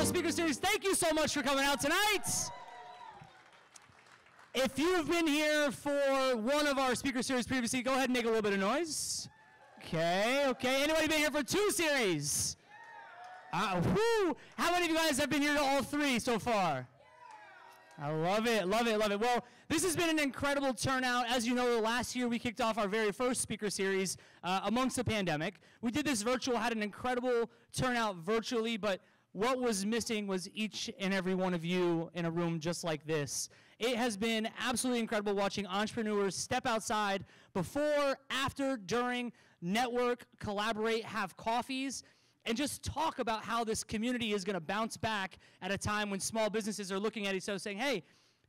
speaker series. Thank you so much for coming out tonight. If you've been here for one of our speaker series previously, go ahead and make a little bit of noise. Okay. Anybody been here for 2 series? Whoo! How many of you guys have been here to all 3 so far? I love it. Well, this has been an incredible turnout. As you know, last year we kicked off our very first speaker series amongst the pandemic. We did this virtual, had an incredible turnout virtually, but what was missing was each and every one of you in a room just like this. It has been absolutely incredible watching entrepreneurs step outside before, after, during, network, collaborate, have coffees, and just talk about how this community is going to bounce back at a time when small businesses are looking at each other saying, hey,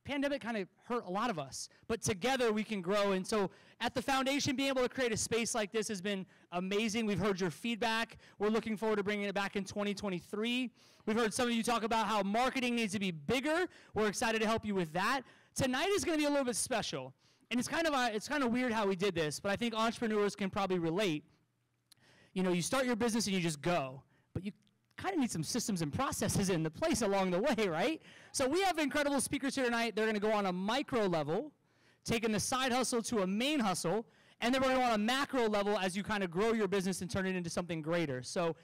pandemic kind of hurt a lot of us, but together we can grow. And so at the foundation, being able to create a space like this has been amazing. We've heard your feedback. We're looking forward to bringing it back in 2023. We've heard some of you talk about how marketing needs to be bigger. We're excited to help you with that. Tonight is going to be a little bit special. And it's kind of weird how we did this, but I think entrepreneurs can probably relate. You know, you start your business and you just go, but you kind of need some systems and processes in the place along the way, right? So we have incredible speakers here tonight. They're going to go on a micro level, taking the side hustle to a main hustle, and then we're going to go on a macro level as you kind of grow your business and turn it into something greater. So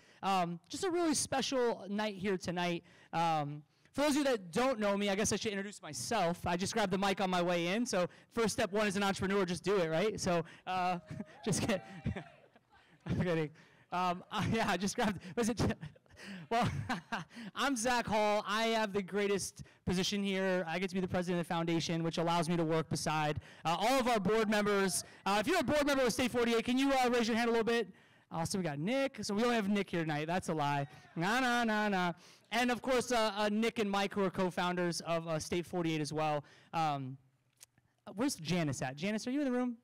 just a really special night here tonight. For those of you that don't know me, I guess I should introduce myself. I just grabbed the mic on my way in, so first step 1 as an entrepreneur, just do it, right? So just kidding. I'm kidding. Yeah, I just grabbed. Well, I'm Zach Hall. I have the greatest position here. I get to be the president of the foundation, which allows me to work beside all of our board members. If you're a board member of State 48, can you raise your hand a little bit? So we got Nick. So we only have Nick here tonight. That's a lie. Nah. And of course, Nick and Mike, who are co-founders of State 48 as well. Where's Janice at? Janice, are you in the room?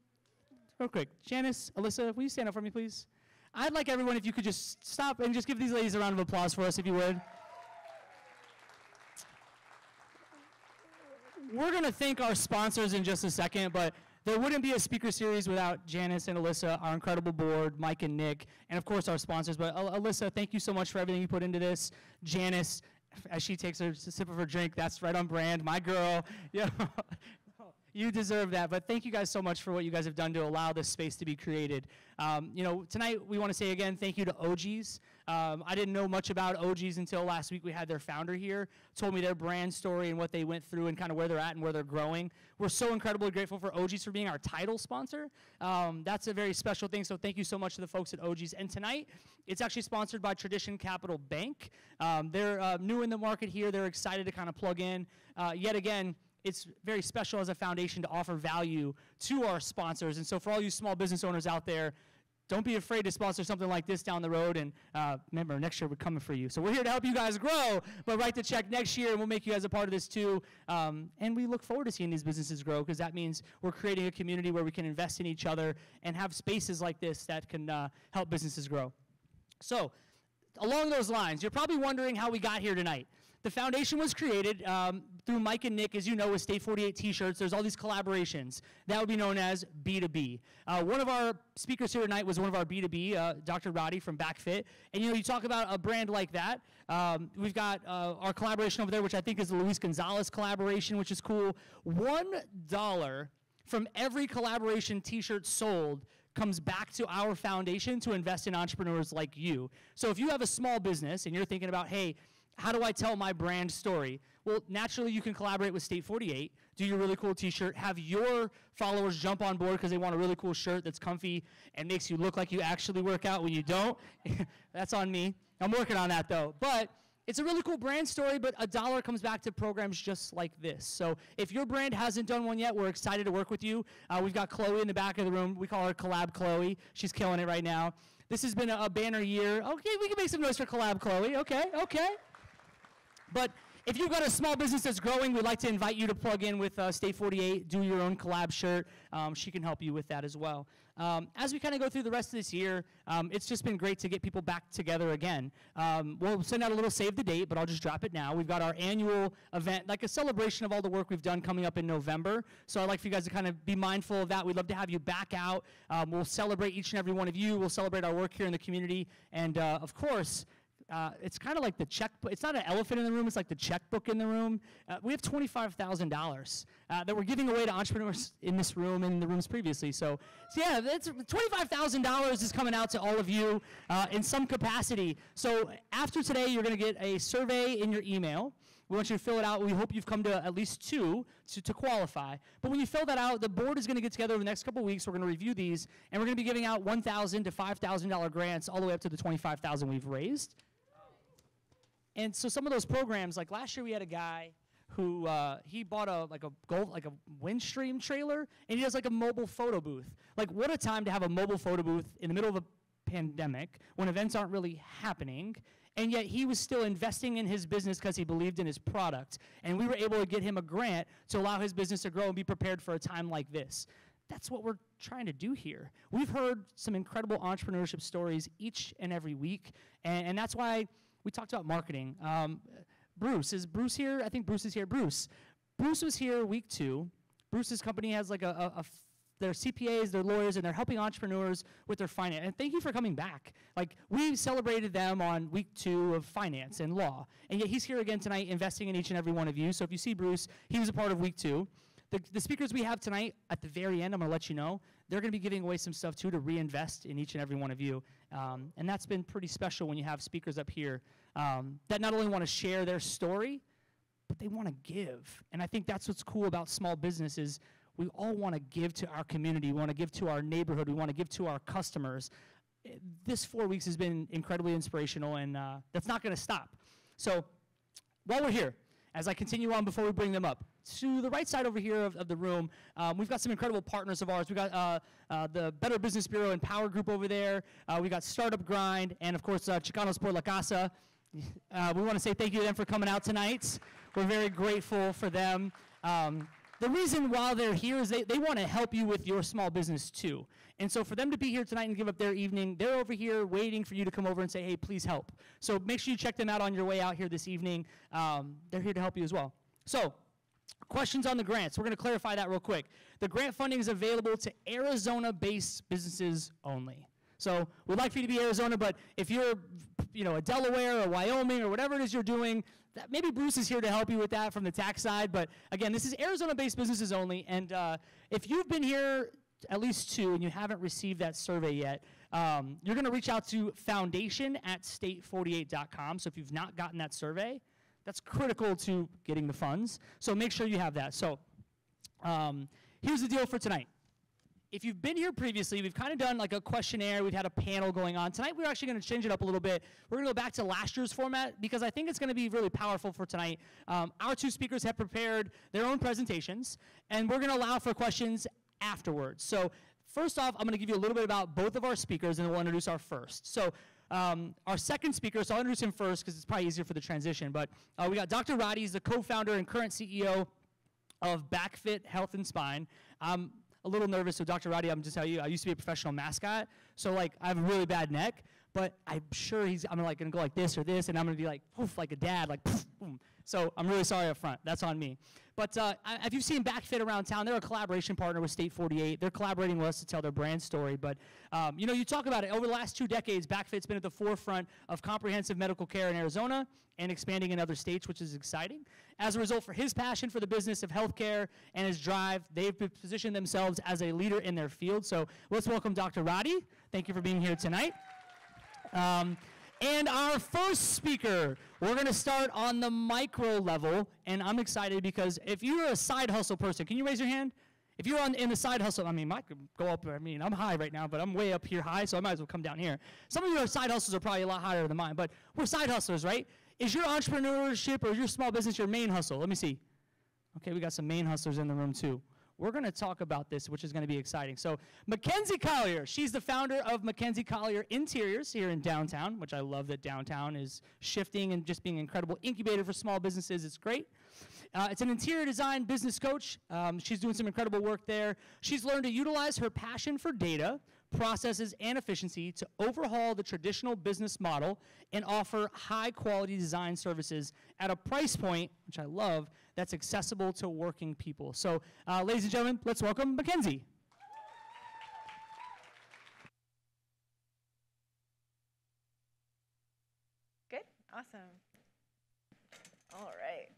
Real quick. Janice, Alyssa, will you stand up for me, please? I'd like everyone, if you could just stop and just give these ladies a round of applause for us, if you would. We're going to thank our sponsors in just a second, but there wouldn't be a speaker series without Janice and Alyssa, our incredible board, Mike and Nick, and of course our sponsors. But Alyssa, thank you so much for everything you put into this. Janice, as she takes a sip of her drink, that's right on brand. My girl. Yeah. You deserve that, but thank you guys so much for what you guys have done to allow this space to be created. You know, tonight we want to say again, thank you to OGs. I didn't know much about OGs until last week. We had their founder here, told me their brand story and what they went through and kind of where they're at and where they're growing. We're so incredibly grateful for OGs for being our title sponsor. That's a very special thing, so thank you so much to the folks at OGs. And tonight, it's actually sponsored by Tradition Capital Bank. They're new in the market here. They're excited to kind of plug in. Yet again, it's very special as a foundation to offer value to our sponsors. And so for all you small business owners out there, don't be afraid to sponsor something like this down the road. And remember, next year we're coming for you. So we're here to help you guys grow, but write the check next year, and we'll make you guys a part of this too. And we look forward to seeing these businesses grow, because that means we're creating a community where we can invest in each other and have spaces like this that can help businesses grow. So along those lines, you're probably wondering how we got here tonight. The foundation was created through Mike and Nick, as you know, with State 48 t-shirts. There's all these collaborations. That would be known as B2B. One of our speakers here tonight was one of our B2B, Dr. Radi from Backfit. And, you know, you talk about a brand like that. We've got our collaboration over there, which I think is the Luis Gonzalez collaboration, which is cool. $1 from every collaboration t-shirt sold comes back to our foundation to invest in entrepreneurs like you. So if you have a small business and you're thinking about, hey, how do I tell my brand story? Well, naturally, you can collaborate with State 48, do your really cool t-shirt, have your followers jump on board because they want a really cool shirt that's comfy and makes you look like you actually work out when you don't. That's on me. I'm working on that, though. But it's a really cool brand story, but $1 comes back to programs just like this. So if your brand hasn't done one yet, we're excited to work with you. We've got Chloe in the back of the room. We call her Collab Chloe. She's killing it right now. This has been a banner year. Okay, we can make some noise for Collab Chloe. Okay. But if you've got a small business that's growing, we'd like to invite you to plug in with State 48, do your own collab shirt. She can help you with that as well. As we kind of go through the rest of this year, it's just been great to get people back together again. We'll send out a little save the date, but I'll just drop it now. We've got our annual event, like a celebration of all the work we've done, coming up in November. So I'd like for you guys to kind of be mindful of that. We'd love to have you back out. We'll celebrate each and every one of you. We'll celebrate our work here in the community. And of course, it's kind of like the checkbook. It's not an elephant in the room. It's like the checkbook in the room. We have $25,000 that we're giving away to entrepreneurs in this room and in the rooms previously. So yeah, that's $25,000 is coming out to all of you in some capacity. So after today, you're going to get a survey in your email. We want you to fill it out. We hope you've come to at least 2 to qualify. But when you fill that out, the board is going to get together over the next couple of weeks. We're going to review these, and we're going to be giving out $1,000 to $5,000 grants all the way up to the $25,000 we've raised. And so some of those programs, like last year we had a guy who he bought a Windstream trailer, and he does like a mobile photo booth. Like, what a time to have a mobile photo booth in the middle of a pandemic when events aren't really happening. And yet he was still investing in his business because he believed in his product. And we were able to get him a grant to allow his business to grow and be prepared for a time like this. That's what we're trying to do here. We've heard some incredible entrepreneurship stories each and every week. And that's why we talked about marketing. Bruce, is Bruce here? I think Bruce is here. Bruce was here week 2. Bruce's company has like they're CPAs, they're lawyers, and they're helping entrepreneurs with their finance. And thank you for coming back. Like, we celebrated them on week 2 of finance and law. And yet he's here again tonight investing in each and every one of you. So if you see Bruce, he was a part of week 2. The speakers we have tonight, at the very end, I'm gonna let you know, they're gonna be giving away some stuff too to reinvest in each and every one of you. And that's been pretty special when you have speakers up here that not only wanna share their story, but they wanna give. And I think that's what's cool about small businesses. We all want to give to our community. We want to give to our neighborhood. We want to give to our customers. This 4 weeks has been incredibly inspirational, and that's not going to stop. So while we're here, as I continue on before we bring them up, to the right side over here of the room, we've got some incredible partners of ours. We've got the Better Business Bureau and Power Group over there. We got Startup Grind, and of course, Chicanos por la Casa. We want to say thank you to them for coming out tonight. We're very grateful for them. The reason while they're here is they want to help you with your small business too. And so for them to be here tonight and give up their evening, they're over here waiting for you to come over and say, hey, please help. So make sure you check them out on your way out here this evening. They're here to help you as well. So questions on the grants. We're going to clarify that real quick. The grant funding is available to Arizona-based businesses only. So we'd like for you to be Arizona, but if you're a Delaware or Wyoming or whatever it is you're doing, maybe Bruce is here to help you with that from the tax side. But again, this is Arizona-based businesses only. And if you've been here at least 2 and you haven't received that survey yet, you're going to reach out to foundation@state48.com. So if you've not gotten that survey, that's critical to getting the funds. So make sure you have that. So here's the deal for tonight. If you've been here previously, we've kind of done like a questionnaire. We've had a panel going on. Tonight, we're actually going to change it up a little bit. We're going to go back to last year's format because I think it's going to be really powerful for tonight. Our 2 speakers have prepared their own presentations, and we're going to allow for questions afterwards. So first off, I'm going to give you a little bit about both of our speakers, and then we'll introduce our first. So our second speaker, so I'll introduce him first because it's probably easier for the transition, but we got Dr. Radi. He's the co-founder and current CEO of Backfit Health and Spine. A little nervous, so Dr. Radi, I'm just telling you, I used to be a professional mascot, so like I have a really bad neck, but I'm sure I'm like gonna go like this or this, and I'm gonna be like poof, like a dad, like poof, boom. So I'm really sorry up front. That's on me. But if you've seen Backfit around town, they're a collaboration partner with State 48. They're collaborating with us to tell their brand story. But you talk about it over the last 2 decades. Backfit's been at the forefront of comprehensive medical care in Arizona and expanding in other states, which is exciting. As a result, for his passion for the business of healthcare and his drive, they've positioned themselves as a leader in their field. So let's welcome Dr. Radi. Thank you for being here tonight. And our first speaker, we're going to start on the micro level, and I'm excited because if you're a side hustle person, can you raise your hand? If you're in the side hustle, I mean, I could go up, I'm high right now, but I'm way up here high, so I might as well come down here. Some of your side hustles are probably a lot higher than mine, but we're side hustlers, right? Is your entrepreneurship or your small business your main hustle? Let me see. Okay, we got some main hustlers in the room too. We're going to talk about this, which is going to be exciting. So Mackenzie Collier, she's the founder of Mackenzie Collier Interiors here in downtown, which I love that downtown is shifting and just being an incredible incubator for small businesses. It's great. It's an interior design business coach. She's doing some incredible work there. She's learned to utilize her passion for data, processes, and efficiency to overhaul the traditional business model and offer high-quality design services at a price point, which I love, that's accessible to working people. So, ladies and gentlemen, let's welcome Mackenzie. Good. Awesome. All right.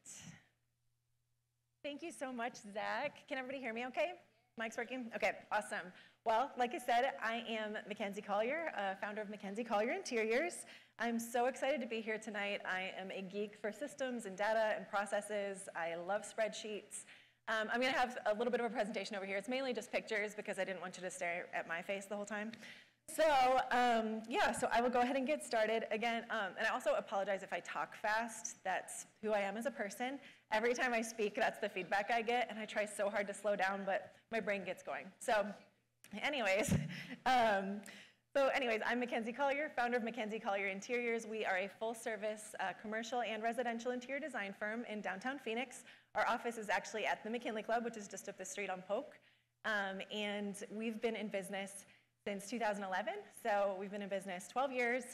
Thank you so much, Zach. Can everybody hear me okay? Mic's working? Okay, awesome. Well, like I said, I am Mackenzie Collier, founder of Mackenzie Collier Interiors. I'm so excited to be here tonight. I am a geek for systems and data and processes. I love spreadsheets. I'm going to have a little bit of a presentation over here. It's mainly just pictures because I didn't want you to stare at my face the whole time. So, yeah, so I will go ahead and get started again. And I also apologize if I talk fast. That's who I am as a person. Every time I speak, that's the feedback I get, and I try so hard to slow down, but my brain gets going. So, anyways, I'm Mackenzie Collier, founder of Mackenzie Collier Interiors. We are a full-service commercial and residential interior design firm in downtown Phoenix. Our office is actually at the McKinley Club, which is just up the street on Polk. And we've been in business since 2011, so we've been in business 12 years.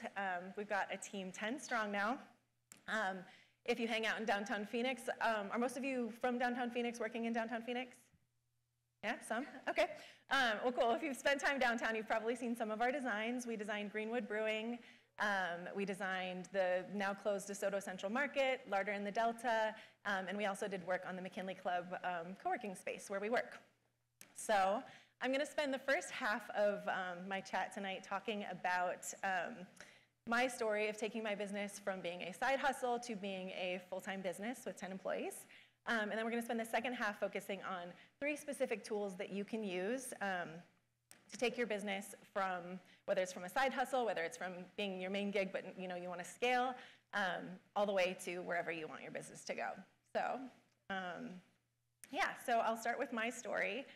We've got a team 10 strong now. If you hang out in downtown Phoenix, are most of you from downtown Phoenix, working in downtown Phoenix? Yeah, some? Okay. Well, cool. If you've spent time downtown, you've probably seen some of our designs. We designed Greenwood Brewing. We designed the now closed DeSoto Central Market, Larder in the Delta, and we also did work on the McKinley Club co-working space where we work. So I'm going to spend the first half of my chat tonight talking about my story of taking my business from being a side hustle to being a full-time business with 10 employees. And then we're going to spend the second half focusing on 3 specific tools that you can use to take your business from, whether it's from a side hustle, whether it's from being your main gig, but you want to scale, all the way to wherever you want your business to go. So, yeah, so I'll start with my story.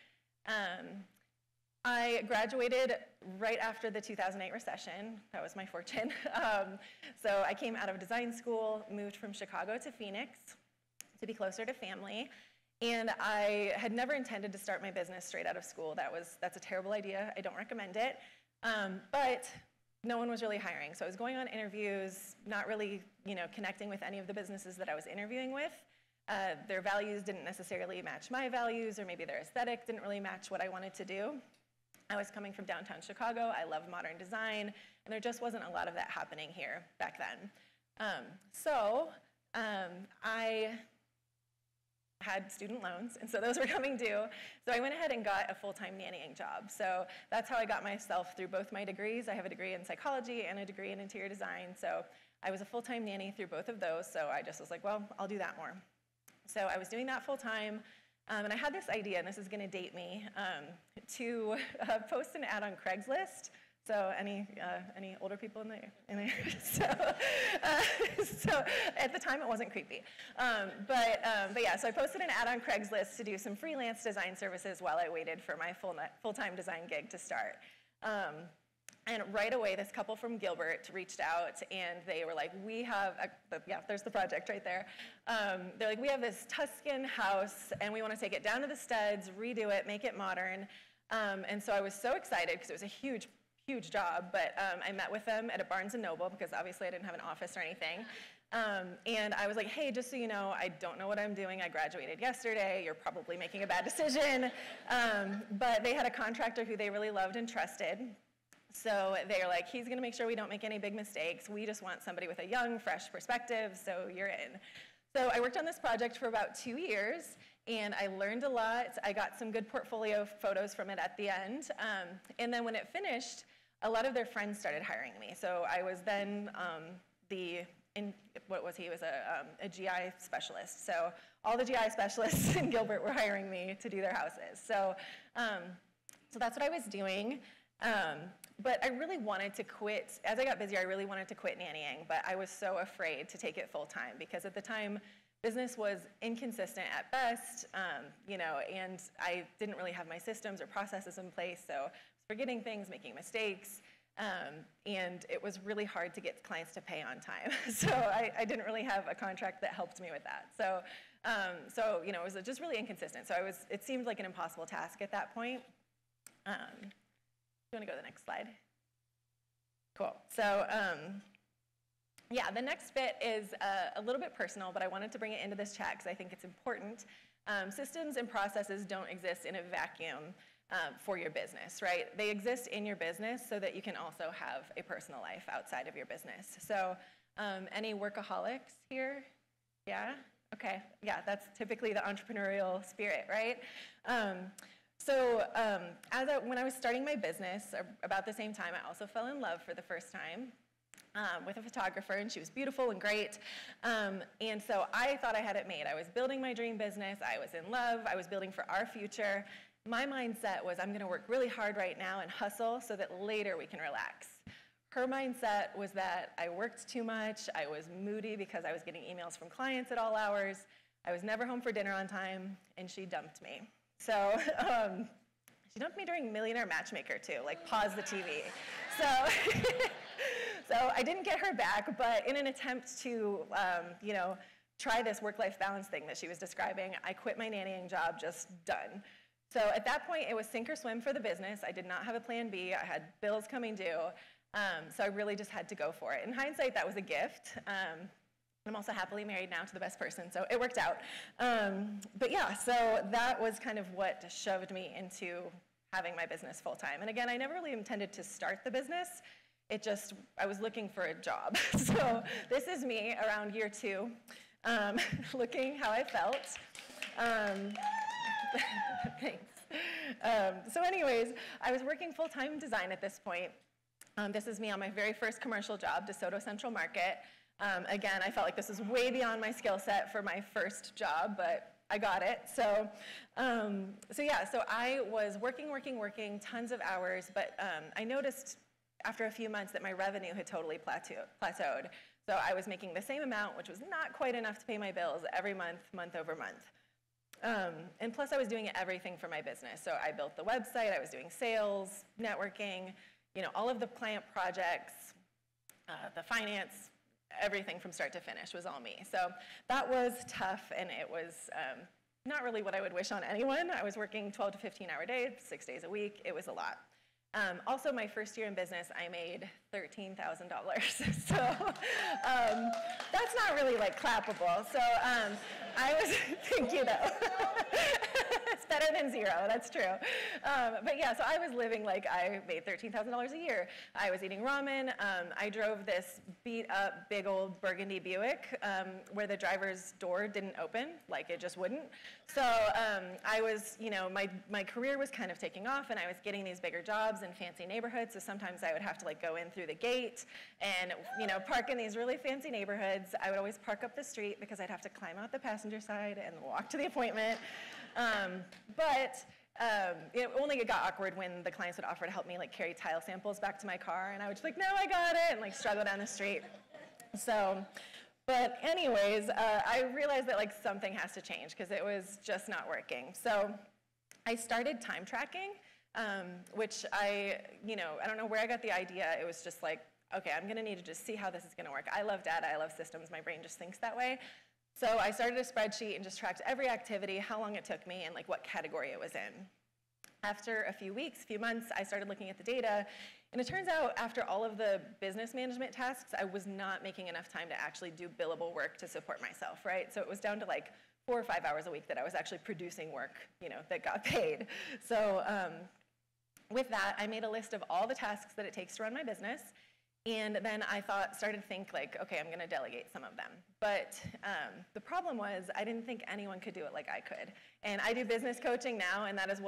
I graduated right after the 2008 recession. That was my fortune. So I came out of design school, moved from Chicago to Phoenix to be closer to family. And I had never intended to start my business straight out of school. That's a terrible idea. I don't recommend it. But no one was really hiring. So I was going on interviews, not really connecting with any of the businesses that I was interviewing with. Their values didn't necessarily match my values, or maybe their aesthetic didn't really match what I wanted to do. I was coming from downtown Chicago. I love modern design, and there just wasn't a lot of that happening here back then. I had student loans, and so those were coming due. So I went ahead and got a full-time nannying job. So that's how I got myself through both my degrees. I have a degree in psychology and a degree in interior design. So I was a full-time nanny through both of those. So I just was like, well, I'll do that more. So I was doing that full-time. And I had this idea, and this is going to date me, to post an ad on Craigslist. So any older people in there? So at the time, it wasn't creepy. But yeah, so I posted an ad on Craigslist to do some freelance design services while I waited for my full-time design gig to start. And right away, this couple from Gilbert reached out, and they were like, we have, yeah, there's the project right there. They're like, we have this Tuscan house, and we want to take it down to the studs, redo it, make it modern. And so I was so excited, because it was a huge, huge job, but I met with them at a Barnes & Noble, because obviously I didn't have an office or anything. And I was like, hey, just so you know, I don't know what I'm doing. I graduated yesterday. You're probably making a bad decision. But they had a contractor who they really loved and trusted. So they're like, he's going to make sure we don't make any big mistakes. We just want somebody with a young, fresh perspective, so you're in. So I worked on this project for about 2 years, and I learned a lot. I got some good portfolio photos from it at the end. And then when it finished, a lot of their friends started hiring me. So I was then what was he? He was a GI specialist. So all the GI specialists in Gilbert were hiring me to do their houses. So that's what I was doing. But I really wanted to quit. As I got busier, I really wanted to quit nannying, but I was so afraid to take it full time, because at the time, business was inconsistent at best, and I didn't really have my systems or processes in place, so I was forgetting things, making mistakes, and it was really hard to get clients to pay on time. So I didn't really have a contract that helped me with that. So it was just really inconsistent. So it seemed like an impossible task at that point. You want to go to the next slide? Cool. So yeah, the next bit is a little bit personal, but I wanted to bring it into this chat because I think it's important. Systems and processes don't exist in a vacuum for your business, right? They exist in your business so that you can also have a personal life outside of your business. So Any workaholics here? Yeah? Okay. Yeah, that's typically the entrepreneurial spirit, right? When I was starting my business, about the same time, I also fell in love for the first time with a photographer, and she was beautiful and great. And so I thought I had it made. I was building my dream business. I was in love. I was building for our future. My mindset was, I'm going to work really hard right now and hustle so that later we can relax. Her mindset was that I worked too much. I was moody because I was getting emails from clients at all hours. I was never home for dinner on time, and she dumped me. So she dumped me during Millionaire Matchmaker, too, like pause the TV. So I didn't get her back, but in an attempt to, try this work-life balance thing that she was describing, I quit my nannying job, just done. So at that point, it was sink or swim for the business. I did not have a plan B. I had bills coming due. So I really just had to go for it. In hindsight, that was a gift. I'm also happily married now to the best person, so it worked out. But yeah, so that was kind of what shoved me into having my business full-time. And again, I never really intended to start the business. I was looking for a job. So this is me around year 2, looking how I felt. Thanks. So anyways, I was working full-time in design at this point. This is me on my very first commercial job, DeSoto Central Market. Again, I felt like this was way beyond my skill set for my first job, but I got it. So I was working tons of hours, but I noticed after a few months that my revenue had totally plateaued. So I was making the same amount, which was not quite enough to pay my bills every month, month over month. And plus I was doing everything for my business. So I built the website, I was doing sales, networking, all of the client projects, the finance, everything from start to finish was all me. So that was tough, and it was not really what I would wish on anyone. I was working 12 to 15-hour days, 6 days a week. It was a lot. Also, my first year in business, I made $13,000. So that's not really like clappable. So thank you though. It's better than zero, that's true. But yeah, so I was living like I made $13,000 a year. I was eating ramen. I drove this beat up big old burgundy Buick where the driver's door didn't open, like it just wouldn't. So I was, my career was kind of taking off, and I was getting these bigger jobs in fancy neighborhoods. So sometimes I would have to like go in through the gate and, park in these really fancy neighborhoods. I would always park up the street because I'd have to climb out the passenger side and walk to the appointment. It only got awkward when the clients would offer to help me like carry tile samples back to my car, and I would just like, no, I got it, and like struggle down the street. So, but anyways, I realized that like something has to change because it was just not working. So I started time tracking, which I don't know where I got the idea. It was just like, okay, I'm gonna need to just see how this is gonna work. I love data, I love systems, my brain just thinks that way. So I started a spreadsheet and just tracked every activity, how long it took me, and like what category it was in. After a few weeks, few months, I started looking at the data, and it turns out after all of the business management tasks, I was not making enough time to actually do billable work to support myself, right? So it was down to like 4 or 5 hours a week that I was actually producing work, that got paid. So with that, I made a list of all the tasks that it takes to run my business. And then I started to think like, okay, I'm gonna delegate some of them. But the problem was I didn't think anyone could do it like I could. And I do business coaching now, and that's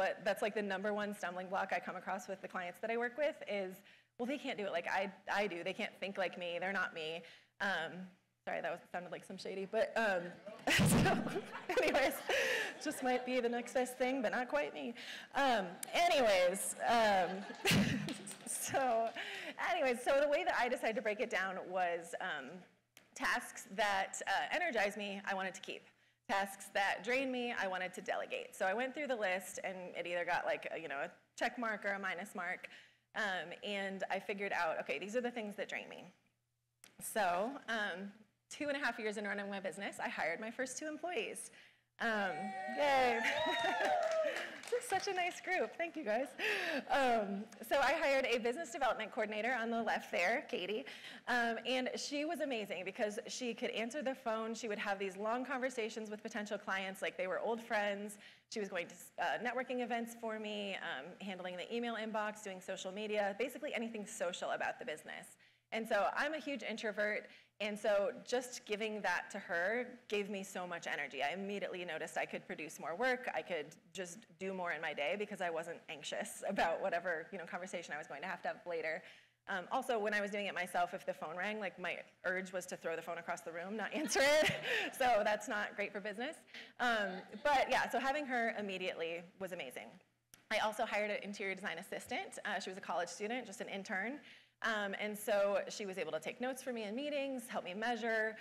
like the #1 stumbling block I come across with the clients that I work with is, well, they can't do it like I do. They can't think like me, they're not me. Sorry, that sounded like some shady, but so anyways, just might be the next best thing, but not quite me. So the way that I decided to break it down was tasks that energize me, I wanted to keep. Tasks that drain me, I wanted to delegate. So I went through the list, and it either got like a check mark or a minus mark, and I figured out, okay, these are the things that drain me. So 2.5 years in running my business, I hired my first 2 employees. Yay. This is such a nice group. Thank you, guys. So I hired a business development coordinator on the left there, Katie, and she was amazing because she could answer the phone. She would have these long conversations with potential clients like they were old friends. She was going to networking events for me, handling the email inbox, doing social media, basically anything social about the business. And so I'm a huge introvert, and so just giving that to her gave me so much energy. I immediately noticed I could produce more work, I could just do more in my day because I wasn't anxious about whatever conversation I was going to have later. Also, when I was doing it myself, if the phone rang, like my urge was to throw the phone across the room, not answer it. So that's not great for business. But yeah, so having her immediately was amazing. I also hired an interior design assistant. She was a college student, just an intern. And so she was able to take notes for me in meetings, help me measure,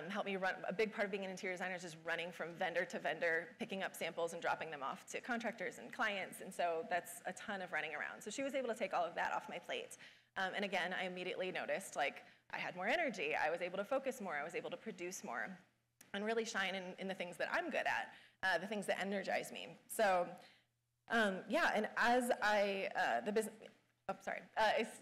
help me run. A big part of being an interior designer is just running from vendor to vendor, picking up samples and dropping them off to contractors and clients. And so that's a ton of running around. So she was able to take all of that off my plate. And again, I immediately noticed like I had more energy, I was able to focus more, I was able to produce more, and really shine in the things that I'm good at, the things that energize me. So yeah, and as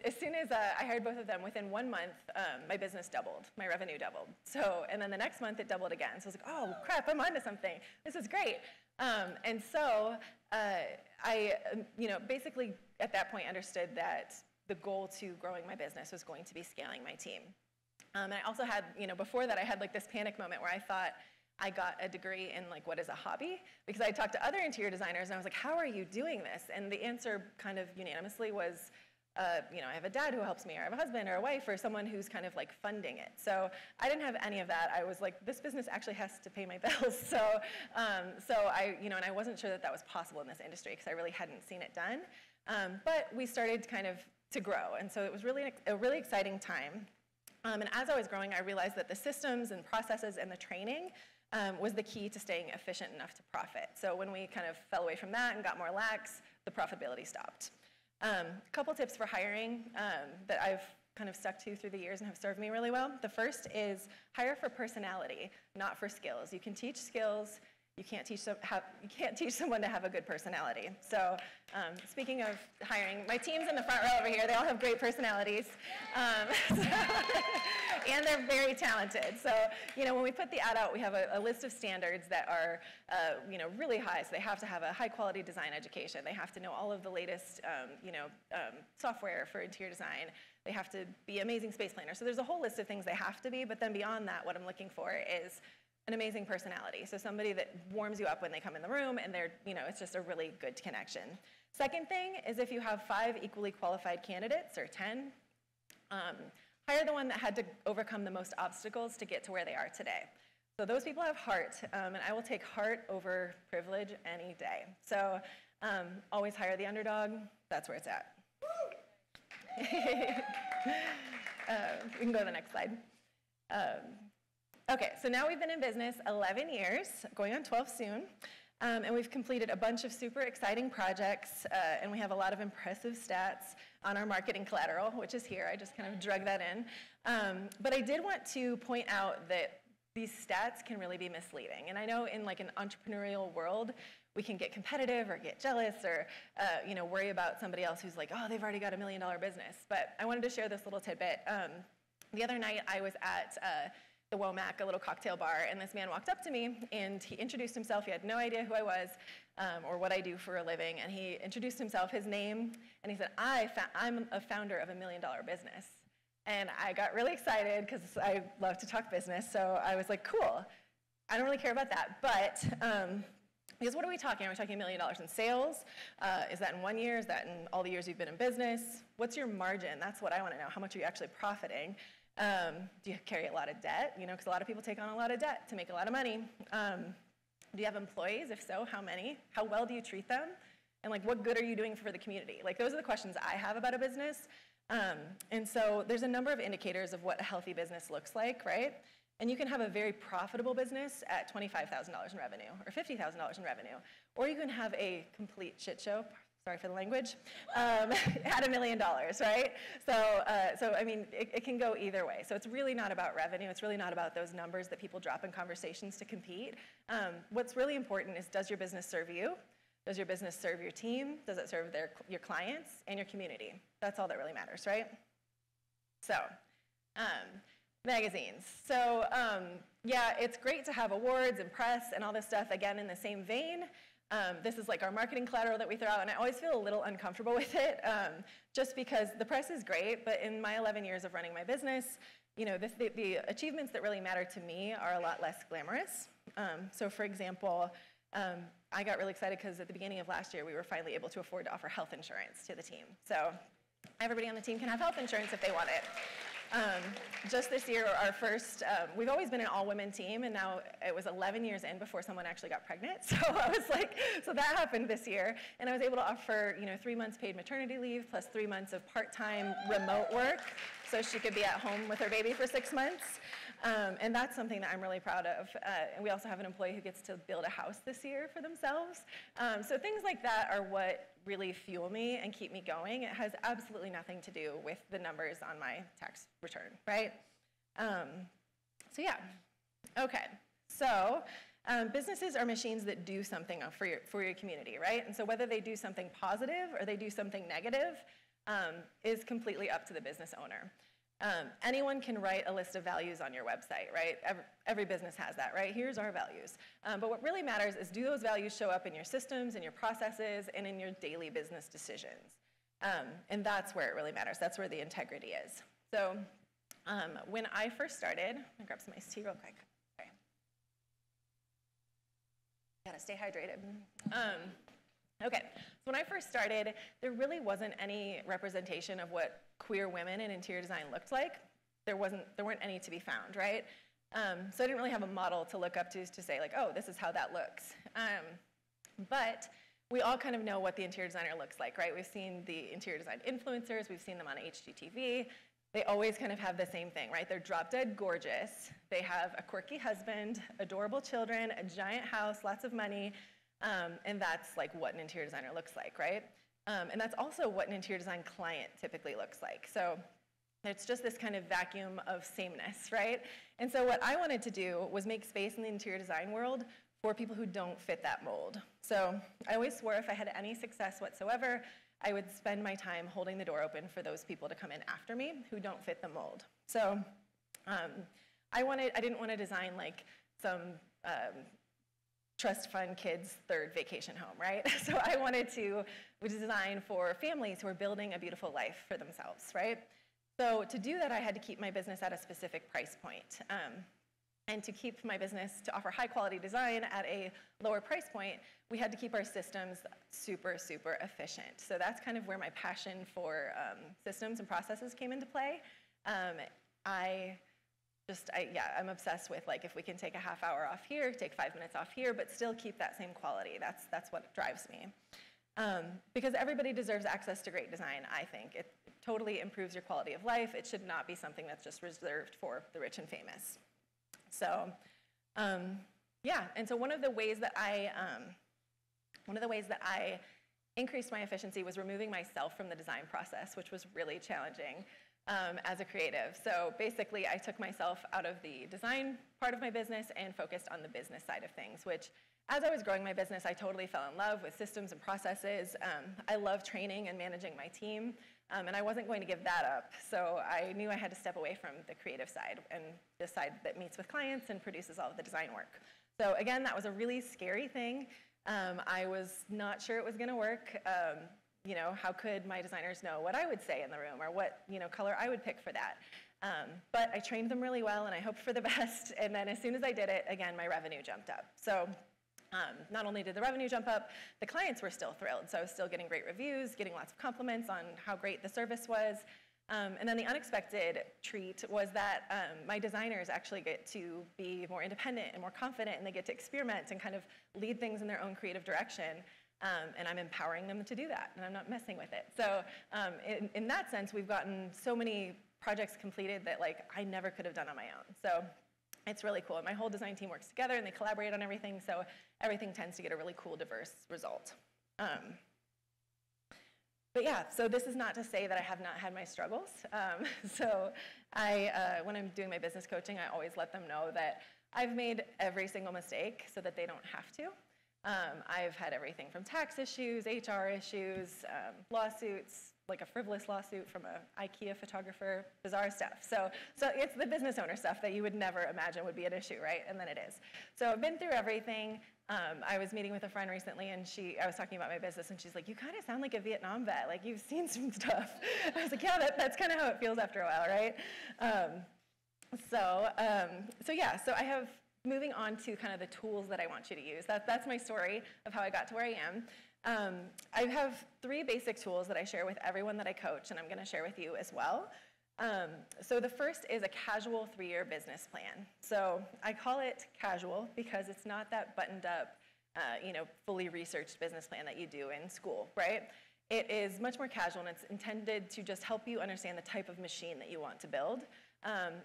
as soon as I hired both of them, within 1 month, my business doubled, my revenue doubled. So, and then the next month it doubled again. So I was like, oh crap, I'm onto something. This is great. And so I, basically at that point understood that the goal to growing my business was going to be scaling my team. And I also had, before that I had like this panic moment where I thought I got a degree in like what is a hobby, because I talked to other interior designers and I was like, how are you doing this? And the answer kind of unanimously was, I have a dad who helps me, or I have a husband or a wife or someone who's kind of like funding it. So I didn't have any of that. I was like, this business actually has to pay my bills. So I, and I wasn't sure that was possible in this industry because I really hadn't seen it done. But we started kind of to grow. And so it was really a really exciting time. And as I was growing, I realized that the systems and processes and the training was the key to staying efficient enough to profit. So when we kind of fell away from that and got more lax, the profitability stopped. A couple tips for hiring that I've kind of stuck to through the years and have served me really well. The first is hire for personality, not for skills. You can teach skills. You can't teach someone to have a good personality. So speaking of hiring, my team's in the front row over here. They all have great personalities. And they're very talented. So, when we put the ad out, we have a list of standards that are, really high. So they have to have a high quality design education. They have to know all of the latest, software for interior design. They have to be amazing space planners. So there's a whole list of things they have to be. But then beyond that, what I'm looking for is an amazing personality. So somebody that warms you up when they come in the room and they're, it's just a really good connection. Second thing is if you have 5 equally qualified candidates or 10, hire the one that had to overcome the most obstacles to get to where they are today. So those people have heart, and I will take heart over privilege any day. So always hire the underdog. That's where it's at. We can go to the next slide. Okay, so now we've been in business 11 years, going on 12 soon, and we've completed a bunch of super exciting projects, and we have a lot of impressive stats on our marketing collateral, which is here. I just kind of drug that in. But I did want to point out that these stats can really be misleading. And I know in like an entrepreneurial world, we can get competitive or get jealous or worry about somebody else who's like, oh, they've already got $1 million business. But I wanted to share this little tidbit. The other night I was at the Womack, a little cocktail bar, and this man walked up to me and he introduced himself. He had no idea who I was or what I do for a living, and he introduced himself, his name, and he said, I'm a founder of $1 million business. And I got really excited because I love to talk business, so I was like, cool. I don't really care about that, but because what are we talking? Are we talking $1 million in sales? Is that in 1 year? Is that in all the years you've been in business? What's your margin? That's what I want to know. How much are you actually profiting? Do you carry a lot of debt? Because a lot of people take on a lot of debt to make a lot of money. Do you have employees? If so, how many? How well do you treat them? And like, what good are you doing for the community? Like, those are the questions I have about a business. And so there's a number of indicators of what a healthy business looks like, right? And you can have a very profitable business at $25,000 in revenue or $50,000 in revenue. Or you can have a complete shit show, sorry for the language, at $1 million, right? So I mean, it can go either way. So it's really not about revenue. It's really not about those numbers that people drop in conversations to compete. What's really important is, does your business serve you? Does your business serve your team? Does it serve your clients and your community? That's all that really matters, right? So, magazines. So, yeah, it's great to have awards and press and all this stuff, again, in the same vein. This is like our marketing collateral that we throw out, and I always feel a little uncomfortable with it, just because the press is great, but in my 11 years of running my business, you know, the achievements that really matter to me are a lot less glamorous. So for example, I got really excited because at the beginning of last year, we were finally able to afford to offer health insurance to the team. So everybody on the team can have health insurance if they want it. Just this year, our first, we've always been an all-women team, and now it was 11 years in before someone actually got pregnant. So I was like, so that happened this year. And I was able to offer, you know, 3 months paid maternity leave plus 3 months of part-time remote work so she could be at home with her baby for 6 months. And that's something that I'm really proud of. And we also have an employee who gets to build a house this year for themselves. So things like that are what really fuel me and keep me going. It has absolutely nothing to do with the numbers on my tax return, right? So yeah, okay. So businesses are machines that do something for your community, right? And so whether they do something positive or they do something negative is completely up to the business owner. Anyone can write a list of values on your website, right? Every business has that, right? Here's our values. But what really matters is, do those values show up in your systems, in your processes, and in your daily business decisions? And that's where it really matters. That's where the integrity is. So when I first started, I'm gonna grab some iced tea real quick. Okay. Gotta stay hydrated. Okay, so when I first started, there really wasn't any representation of what queer women in interior design looked like. There weren't any to be found, right? So I didn't really have a model to look up to say like, oh, this is how that looks. But we all kind of know what the interior designer looks like, right? We've seen the interior design influencers, we've seen them on HGTV. They always kind of have the same thing, right? They're drop dead gorgeous. They have a quirky husband, adorable children, a giant house, lots of money, and that's like what an interior designer looks like, right? And that's also what an interior design client typically looks like. So it's just this kind of vacuum of sameness, right? And so what I wanted to do was make space in the interior design world for people who don't fit that mold. So I always swore if I had any success whatsoever, I would spend my time holding the door open for those people to come in after me who don't fit the mold. So I didn't want to design like some trust fund kids' third vacation home, right? So I wanted to design for families who are building a beautiful life for themselves, right? So to do that, I had to keep my business at a specific price point. And to keep my business, to offer high quality design at a lower price point, we had to keep our systems super, super efficient. So that's kind of where my passion for systems and processes came into play. I'm obsessed with like if we can take a half hour off here, take 5 minutes off here, but still keep that same quality. That's what drives me. Because everybody deserves access to great design, I think. It totally improves your quality of life. It should not be something that's just reserved for the rich and famous. So, yeah, and so one of the ways that I increased my efficiency was removing myself from the design process, which was really challenging as a creative. So basically, I took myself out of the design part of my business and focused on the business side of things, which as I was growing my business, I totally fell in love with systems and processes. I love training and managing my team, and I wasn't going to give that up. So I knew I had to step away from the creative side and the side that meets with clients and produces all of the design work. So again, that was a really scary thing. I was not sure it was going to work. You know, how could my designers know what I would say in the room or what, you know, color I would pick for that? But I trained them really well and I hoped for the best. And then as soon as I did it, again, my revenue jumped up. So not only did the revenue jump up, the clients were still thrilled. So I was still getting great reviews, getting lots of compliments on how great the service was. And then the unexpected treat was that my designers actually get to be more independent and more confident, and they get to experiment and kind of lead things in their own creative direction. And I'm empowering them to do that, and I'm not messing with it. So in that sense, we've gotten so many projects completed that like I never could have done on my own. So it's really cool. And my whole design team works together, and they collaborate on everything, so everything tends to get a really cool, diverse result. But yeah, so this is not to say that I have not had my struggles. So when I'm doing my business coaching, I always let them know that I've made every single mistake so that they don't have to. I've had everything from tax issues, HR issues, lawsuits, like a frivolous lawsuit from an IKEA photographer, bizarre stuff. So it's the business owner stuff that you would never imagine would be an issue, right? And then it is. So I've been through everything. I was meeting with a friend recently, and I was talking about my business, and she's like, you kind of sound like a Vietnam vet. Like, you've seen some stuff. I was like, yeah, that's kind of how it feels after a while, right? So I have, moving on to kind of the tools that I want you to use. That's my story of how I got to where I am. I have 3 basic tools that I share with everyone that I coach, and I'm going to share with you as well. So the first is a casual 3-year business plan. So I call it casual because it's not that buttoned up, fully researched business plan that you do in school, right? It is much more casual, and it's intended to just help you understand the type of machine that you want to build.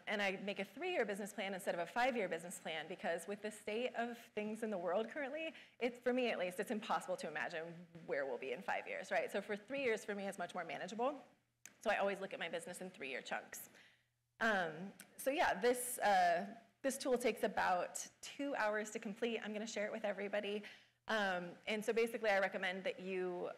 And I make a 3-year business plan instead of a 5-year business plan because with the state of things in the world currently, for me at least, it's impossible to imagine where we'll be in 5 years, right? So for 3 years, for me, it's much more manageable. So I always look at my business in 3-year chunks. This tool takes about 2 hours to complete. I'm going to share it with everybody. And so basically, I recommend that you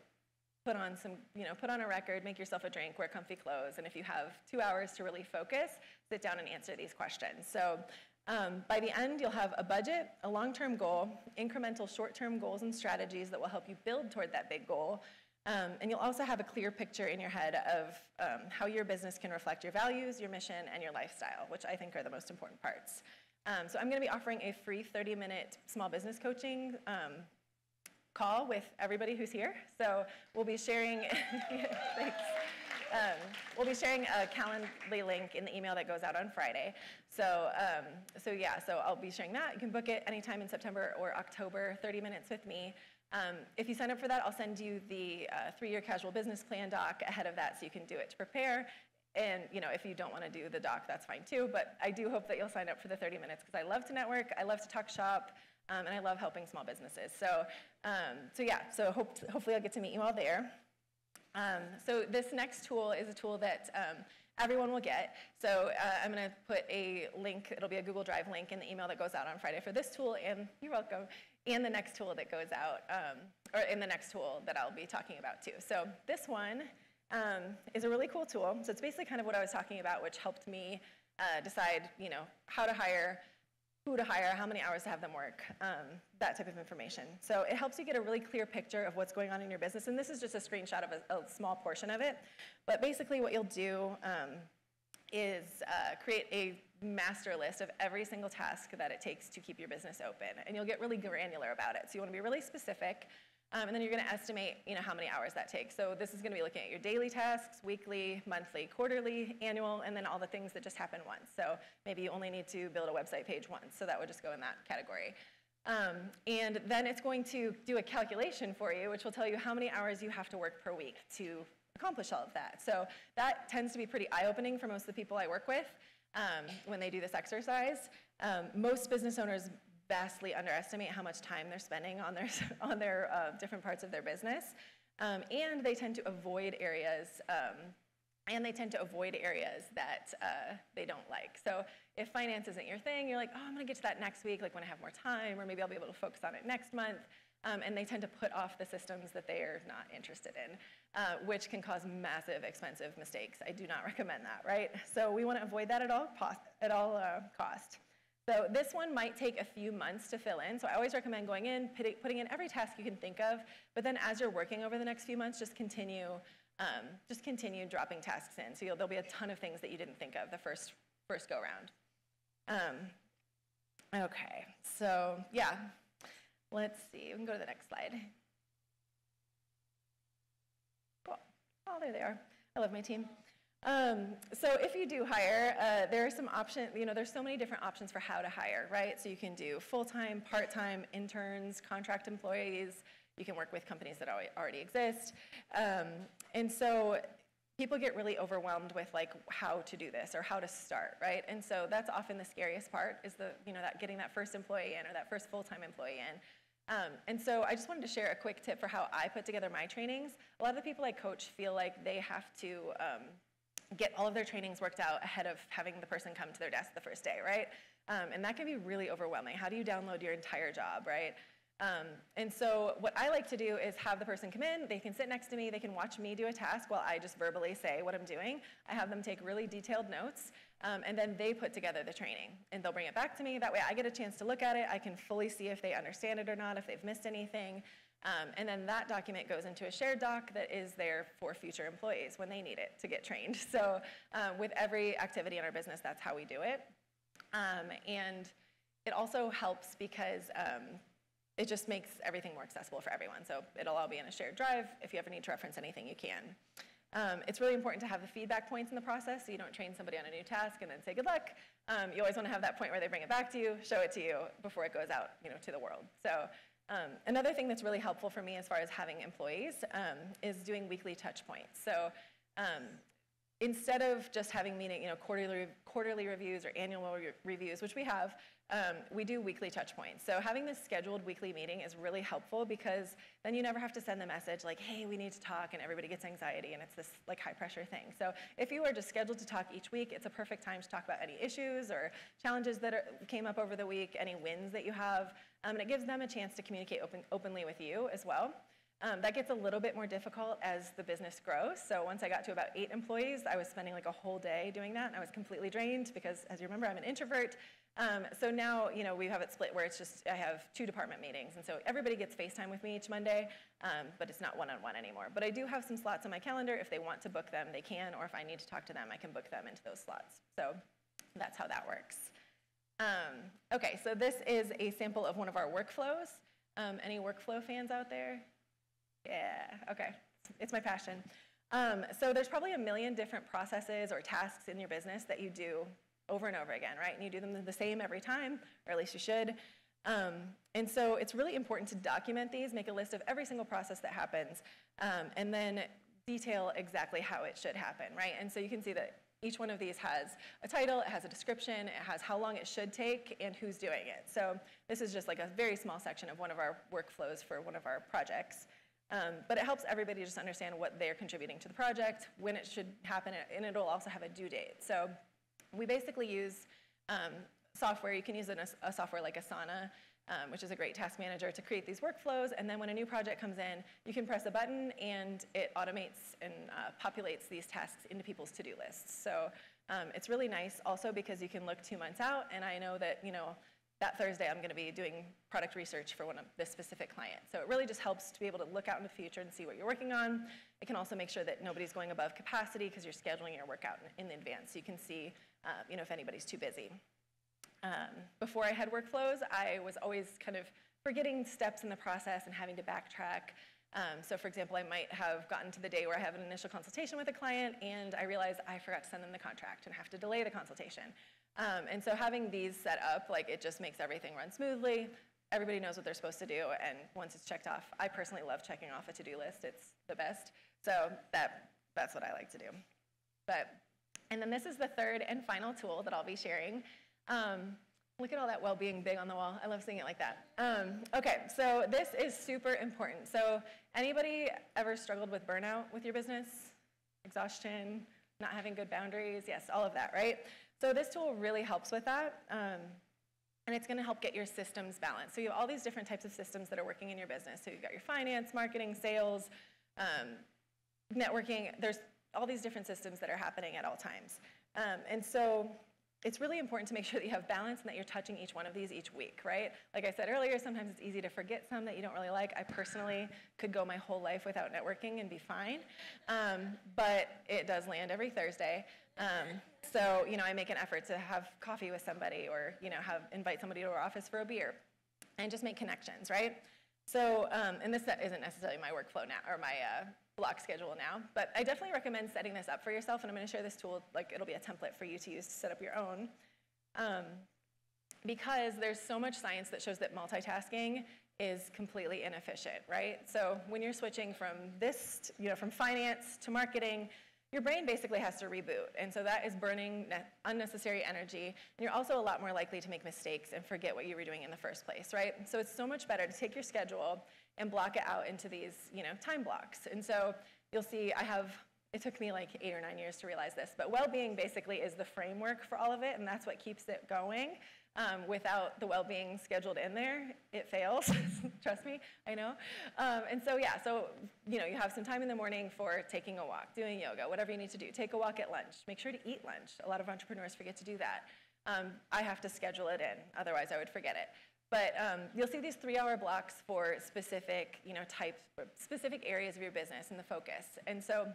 put on a record, make yourself a drink, wear comfy clothes, and if you have 2 hours to really focus, sit down and answer these questions. So by the end, you'll have a budget, a long-term goal, incremental short-term goals and strategies that will help you build toward that big goal. And you'll also have a clear picture in your head of how your business can reflect your values, your mission, and your lifestyle, which I think are the most important parts. So I'm going to be offering a free 30-minute small business coaching call with everybody who's here. So we'll be sharing, thanks. We'll be sharing a Calendly link in the email that goes out on Friday. So I'll be sharing that. You can book it anytime in September or October, 30 minutes with me. If you sign up for that, I'll send you the 3-year casual business plan doc ahead of that so you can do it to prepare. And if you don't want to do the doc, that's fine too. But I do hope that you'll sign up for the 30 minutes because I love to network, I love to talk shop, and I love helping small businesses. So hopefully I'll get to meet you all there. So this next tool is a tool that everyone will get. So I'm going to put a link, it'll be a Google Drive link in the email that goes out on Friday for this tool, and you're welcome, and the next tool that goes out, or in the next tool that I'll be talking about too. So this one is a really cool tool. So it's basically kind of what I was talking about, which helped me decide, how to hire, who to hire, how many hours to have them work, that type of information. So it helps you get a really clear picture of what's going on in your business. And this is just a screenshot of a small portion of it. But basically what you'll do is create a master list of every single task that it takes to keep your business open. And you'll get really granular about it. So you want to be really specific. And then you're going to estimate, how many hours that takes. So this is going to be looking at your daily tasks, weekly, monthly, quarterly, annual, and then all the things that just happen once. So maybe you only need to build a website page once. So that would just go in that category. And then it's going to do a calculation for you, which will tell you how many hours you have to work per week to accomplish all of that. So that tends to be pretty eye-opening for most of the people I work with when they do this exercise. Most business owners vastly underestimate how much time they're spending on their different parts of their business, and they tend to avoid areas that they don't like. So if finance isn't your thing, you're like, oh, I'm going to get to that next week, like when I have more time, or maybe I'll be able to focus on it next month. And they tend to put off the systems that they are not interested in, which can cause massive, expensive mistakes. I do not recommend that, right? So we want to avoid that at all cost. So this one might take a few months to fill in. So I always recommend going in, putting in every task you can think of, but then as you're working over the next few months, just continue dropping tasks in. So there'll be a ton of things that you didn't think of the first go round. Okay, so yeah, let's see. We can go to the next slide. Cool. Oh, there they are. I love my team. So if you do hire, there are some options, there's so many different options for how to hire, right? So you can do full-time, part-time, interns, contract employees. You can work with companies that already exist. And so people get really overwhelmed with how to do this or how to start, right? And so that's often the scariest part is that getting that first employee in or that first full-time employee in. And so I just wanted to share a quick tip for how I put together my trainings. A lot of the people I coach feel like they have to get all of their trainings worked out ahead of having the person come to their desk the first day, right? And that can be really overwhelming. How do you download your entire job, right? And so what I like to do is have the person come in, they can sit next to me, they can watch me do a task while I just verbally say what I'm doing. I have them take really detailed notes, and then they put together the training, and they'll bring it back to me. That way I get a chance to look at it. I can fully see if they understand it or not, if they've missed anything. And then that document goes into a shared doc that is there for future employees when they need it to get trained. So with every activity in our business, that's how we do it. And it also helps because it just makes everything more accessible for everyone. So it'll all be in a shared drive. If you ever need to reference anything, you can. It's really important to have the feedback points in the process so you don't train somebody on a new task and then say good luck. You always want to have that point where they bring it back to you, show it to you before it goes out, to the world. So another thing that's really helpful for me as far as having employees is doing weekly touch points. So instead of just having meeting, quarterly reviews or annual reviews, which we have, we do weekly touch points. So having this scheduled weekly meeting is really helpful because then you never have to send the message like, hey, we need to talk, and everybody gets anxiety, and it's this like high pressure thing. So if you are just scheduled to talk each week, it's a perfect time to talk about any issues or challenges that came up over the week, any wins that you have, and it gives them a chance to communicate openly with you as well. That gets a little bit more difficult as the business grows. So once I got to about 8 employees, I was spending like a whole day doing that, and I was completely drained because, as you remember, I'm an introvert. So now, we have it split where it's just, I have 2 department meetings, and so everybody gets FaceTime with me each Monday, but it's not one-on-one anymore. But I do have some slots on my calendar. If they want to book them, they can, or if I need to talk to them, I can book them into those slots. So that's how that works. Okay, so this is a sample of one of our workflows. Any workflow fans out there? Yeah, okay, it's my passion. So there's probably a million different processes or tasks in your business that you do over and over again, right? And you do them the same every time, or at least you should. And so it's really important to document these, make a list of every single process that happens, and then detail exactly how it should happen, right? And so you can see that each one of these has a title, it has a description, it has how long it should take, and who's doing it. So this is just like a very small section of one of our workflows for one of our projects. But it helps everybody just understand what they're contributing to the project, when it should happen, and it'll also have a due date. So we basically use software. You can use a software like Asana, which is a great task manager, to create these workflows. And then when a new project comes in, you can press a button, and it automates and populates these tasks into people's to-do lists. So it's really nice also because you can look 2 months out, and I know that, that Thursday I'm going to be doing product research for one of this specific client. So it really just helps to be able to look out in the future and see what you're working on. It can also make sure that nobody's going above capacity because you're scheduling your work out in advance. So you can see if anybody's too busy. Before I had workflows, I was always kind of forgetting steps in the process and having to backtrack. So for example, I might have gotten to the day where I have an initial consultation with a client, and I realized I forgot to send them the contract and have to delay the consultation. And so having these set up, it just makes everything run smoothly. Everybody knows what they're supposed to do, and once it's checked off, I personally love checking off a to-do list. It's the best. So that's what I like to do. And then this is the third and final tool that I'll be sharing. Look at all that well-being big on the wall. I love seeing it like that. Okay, so this is super important. So anybody ever struggled with burnout with your business? Exhaustion, not having good boundaries? Yes, all of that, right? So this tool really helps with that, and it's going to help get your systems balanced. So you have all these different types of systems that are working in your business. So you've got your finance, marketing, sales, networking. There's all these different systems that are happening at all times. And so it's really important to make sure that you have balance and that you're touching each one of these each week, right? Like I said earlier, sometimes it's easy to forget some that you don't really like. I personally could go my whole life without networking and be fine, but it does land every Thursday. So, I make an effort to have coffee with somebody, or, invite somebody to our office for a beer and just make connections, right? So, and this isn't necessarily my workflow now, or my block schedule now, but I definitely recommend setting this up for yourself, and I'm going to share this tool, it'll be a template for you to use to set up your own, because there's so much science that shows that multitasking is completely inefficient, right? So when you're switching from this, from finance to marketing, your brain basically has to reboot, and so that is burning unnecessary energy, and you're also a lot more likely to make mistakes and forget what you were doing in the first place, right? So it's so much better to take your schedule and block it out into these, time blocks. And so you'll see I have it took me like 8 or 9 years to realize this, but well-being basically is the framework for all of it, and that's what keeps it going. Without the well-being scheduled in there, it fails. Trust me, I know. And so yeah, so you have some time in the morning for taking a walk, doing yoga, whatever you need to do. Take a walk at lunch. Make sure to eat lunch. A lot of entrepreneurs forget to do that. I have to schedule it in, otherwise I would forget it. But you'll see these 3-hour blocks for specific, types, specific areas of your business and the focus. And so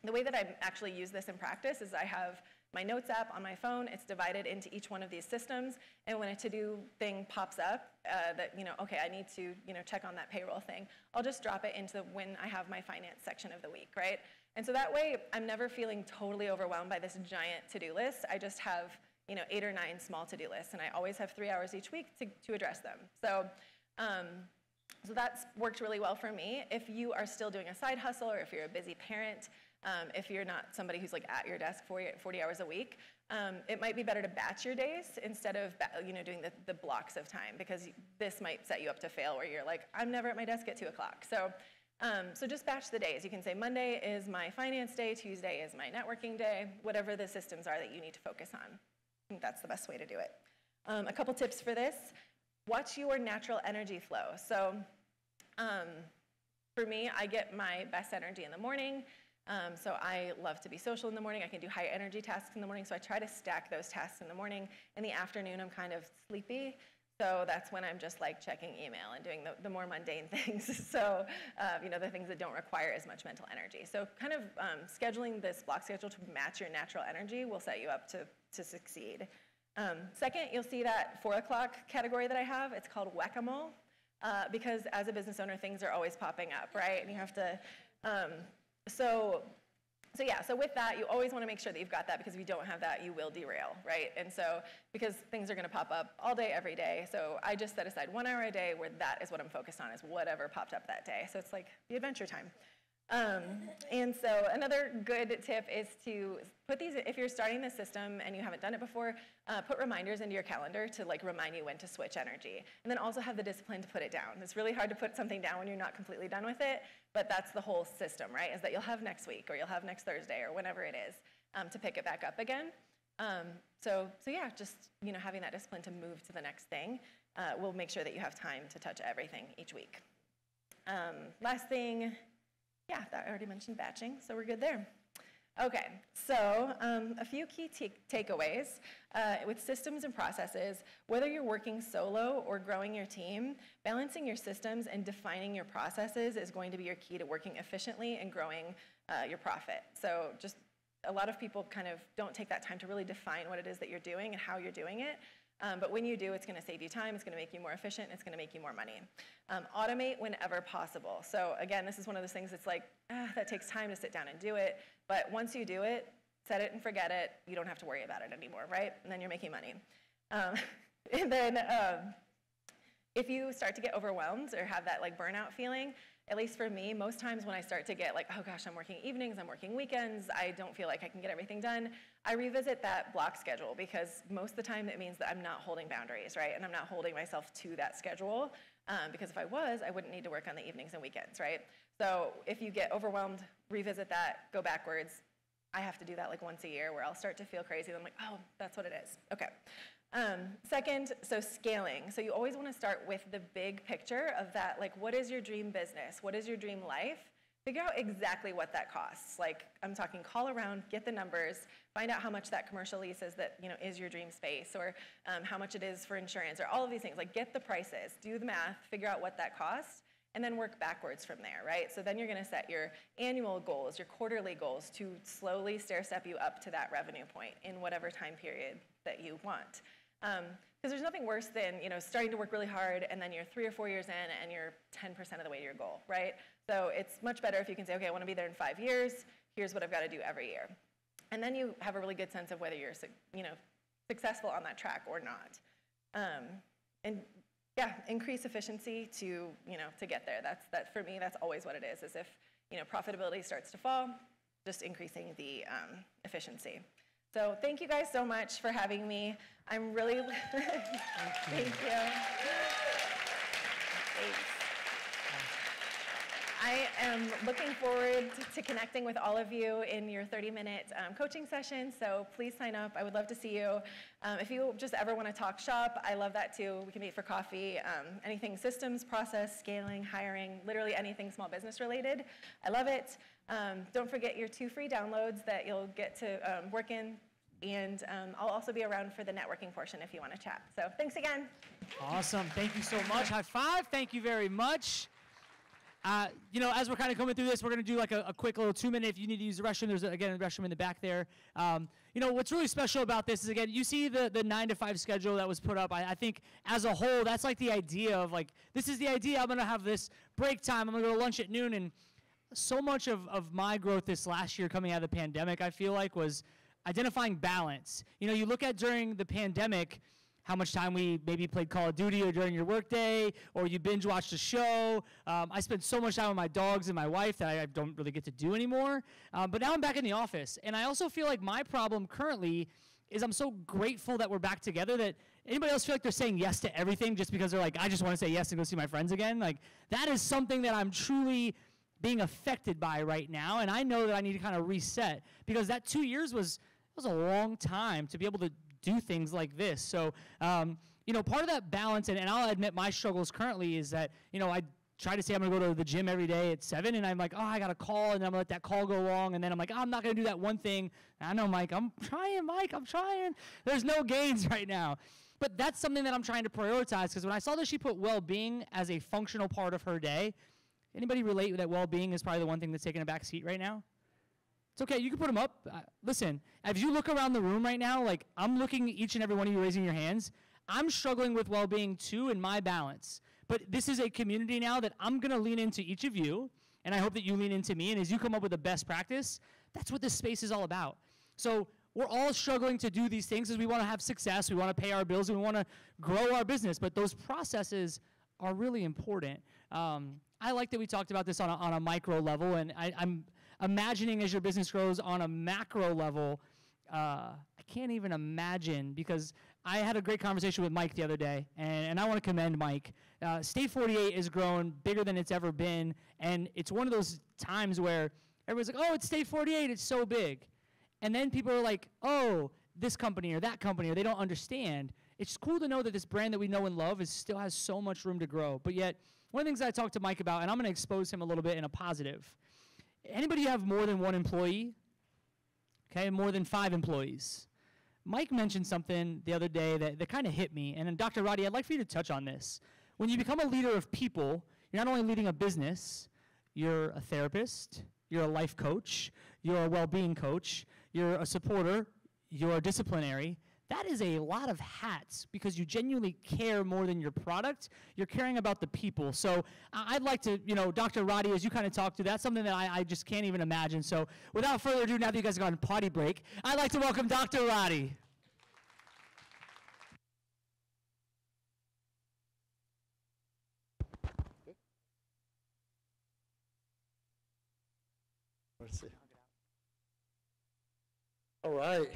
the way that I actually use this in practice is I have my notes app on my phone. It's divided into each one of these systems. And when a to-do thing pops up that, okay, I need to, check on that payroll thing, I'll just drop it into when I have my finance section of the week, right? And so that way, I'm never feeling totally overwhelmed by this giant to-do list. I just have 8 or 9 small to-do lists, and I always have 3 hours each week to address them. So, so that's worked really well for me. If you are still doing a side hustle, or if you're a busy parent, if you're not somebody who's like at your desk 40 hours a week, it might be better to batch your days instead of doing the blocks of time, because this might set you up to fail where you're like, I'm never at my desk at 2 o'clock. So, so just batch the days. You can say Monday is my finance day, Tuesday is my networking day, whatever the systems are that you need to focus on. I think that's the best way to do it. A couple tips for this. Watch your natural energy flow. So for me, I get my best energy in the morning. So I love to be social in the morning. I can do high energy tasks in the morning. So I try to stack those tasks in the morning. In the afternoon, I'm kind of sleepy. So that's when I'm just like checking email and doing the more mundane things. So, the things that don't require as much mental energy. So kind of scheduling this block schedule to match your natural energy will set you up to succeed. Second, you'll see that 4 o'clock category that I have. It's called whack-a-mole, because as a business owner, things are always popping up, right? And you have to, so with that, you always want to make sure that you've got that, because if you don't have that, you will derail, right? And so, because things are going to pop up all day, every day, so I just set aside 1 hour a day where that is what I'm focused on, is whatever popped up that day. So it's like the adventure time. And so another good tip is to put these, if you're starting the system and you haven't done it before, put reminders into your calendar to like remind you when to switch energy. And then also have the discipline to put it down. It's really hard to put something down when you're not completely done with it, but that's the whole system, right? Is that you'll have next week, or you'll have next Thursday, or whenever it is, to pick it back up again. So yeah, just having that discipline to move to the next thing will make sure that you have time to touch everything each week. Last thing, yeah, that I already mentioned batching, so we're good there. Okay, so a few key takeaways with systems and processes. Whether you're working solo or growing your team, balancing your systems and defining your processes is going to be your key to working efficiently and growing your profit. So just a lot of people kind of don't take that time to really define what it is that you're doing and how you're doing it. But when you do, it's going to save you time, it's going to make you more efficient, it's going to make you more money. Automate whenever possible. So again, this is one of those things that's like, that takes time to sit down and do it. But once you do it, set it and forget it. You don't have to worry about it anymore, right? And then you're making money. And then if you start to get overwhelmed or have that like burnout feeling, at least for me, most times when I start to get like, oh gosh, I'm working evenings, I'm working weekends, I don't feel like I can get everything done, I revisit that block schedule, because most of the time it means that I'm not holding boundaries, right? And I'm not holding myself to that schedule, because if I was, I wouldn't need to work on the evenings and weekends, right? So if you get overwhelmed, revisit that, go backwards. I have to do that like once a year, where I'll start to feel crazy. I'm like, oh, that's what it is. Okay. Second, so scaling. So you always want to start with the big picture of that, like, what is your dream business? What is your dream life? Figure out exactly what that costs. Like, I'm talking call around, get the numbers, find out how much that commercial lease is that, is your dream space, or how much it is for insurance, or all of these things. Like, get the prices, do the math, figure out what that costs, and then work backwards from there, right? So then you're going to set your annual goals, your quarterly goals, to slowly stair-step you up to that revenue point in whatever time period that you want. Because there's nothing worse than starting to work really hard, and then you're 3 or 4 years in and you're 10% of the way to your goal, right? So it's much better if you can say, okay, I want to be there in 5 years. Here's what I've got to do every year, and then you have a really good sense of whether you're successful on that track or not. And yeah, increase efficiency to get there. That for me, that's always what it is if profitability starts to fall, just increasing the efficiency. So thank you guys so much for having me. I'm really, thank you. Thanks. I am looking forward to connecting with all of you in your 30-minute coaching session, so please sign up. I would love to see you. If you just ever want to talk shop, I love that too. We can meet for coffee. Anything systems, process, scaling, hiring, literally anything small business related. I love it. Don't forget your 2 free downloads that you'll get to work in, and I'll also be around for the networking portion if you want to chat. So thanks again. Awesome. Thank you so much. High five. Thank you very much. You know, as we're kind of coming through this, we're going to do like a quick little 2-minute. If you need to use the restroom, there's, again, a restroom in the back there. You know, what's really special about this is, again, you see the 9 to 5 schedule that was put up. I think as a whole, that's like the idea of, like, this is the idea. I'm going to have this break time. I'm going to go to lunch at noon. And so much of my growth this last year coming out of the pandemic, I feel like, was identifying balance. You know, you look at during the pandemic, how much time we maybe played Call of Duty or during your workday, or you binge watched a show. I spent so much time with my dogs and my wife that I don't really get to do anymore. But now I'm back in the office. And I also feel like my problem currently is I'm so grateful that we're back together that anybody else feel like they're saying yes to everything just because they're like, I just want to say yes and go see my friends again? Like, that is something that I'm truly being affected by right now. And I know that I need to kind of reset, because that 2 years was a long time to be able to do things like this. So, you know, part of that balance, and I'll admit my struggles currently is that, you know, I try to say I'm going to go to the gym every day at 7, and I'm like, oh, I got a call, and then I'm going to let that call go long, and then I'm like, oh, I'm not going to do that one thing. I know, Mike, I'm trying. There's no gains right now. But that's something that I'm trying to prioritize, because when I saw that she put well-being as a functional part of her day, anybody relate that well-being is probably the one thing that's taking a back seat right now? It's okay, you can put them up. Listen, if you look around the room right now, like, I'm looking at each and every one of you raising your hands. I'm struggling with well-being too in my balance. But this is a community now that I'm gonna lean into each of you, and I hope that you lean into me, and as you come up with the best practice, that's what this space is all about. So we're all struggling to do these things because we wanna have success, we wanna pay our bills, and we wanna grow our business, but those processes are really important. I like that we talked about this on a micro level, and I'm imagining as your business grows on a macro level. I can't even imagine, because I had a great conversation with Mike the other day, and I want to commend Mike. State 48 has grown bigger than it's ever been, and it's one of those times where everyone's like, oh, it's State 48, it's so big. And then people are like, oh, this company or that company, or they don't understand. It's cool to know that this brand that we know and love still has so much room to grow. But yet, one of the things I talked to Mike about, and I'm going to expose him a little bit in a positive. Anybody have more than 1 employee? Okay, more than 5 employees. Mike mentioned something the other day that kind of hit me, and then Dr. Radi, I'd like for you to touch on this. When you become a leader of people, you're not only leading a business, you're a therapist, you're a life coach, you're a well-being coach, you're a supporter, you're a disciplinary. That is a lot of hats, because you genuinely care more than your product. You're caring about the people. So I'd like to, you know, Dr. Radi, as you kind of talked to, that's something that I just can't even imagine. So without further ado, now that you guys have gone potty break, I'd like to welcome Dr. Radi. Let's see. All right.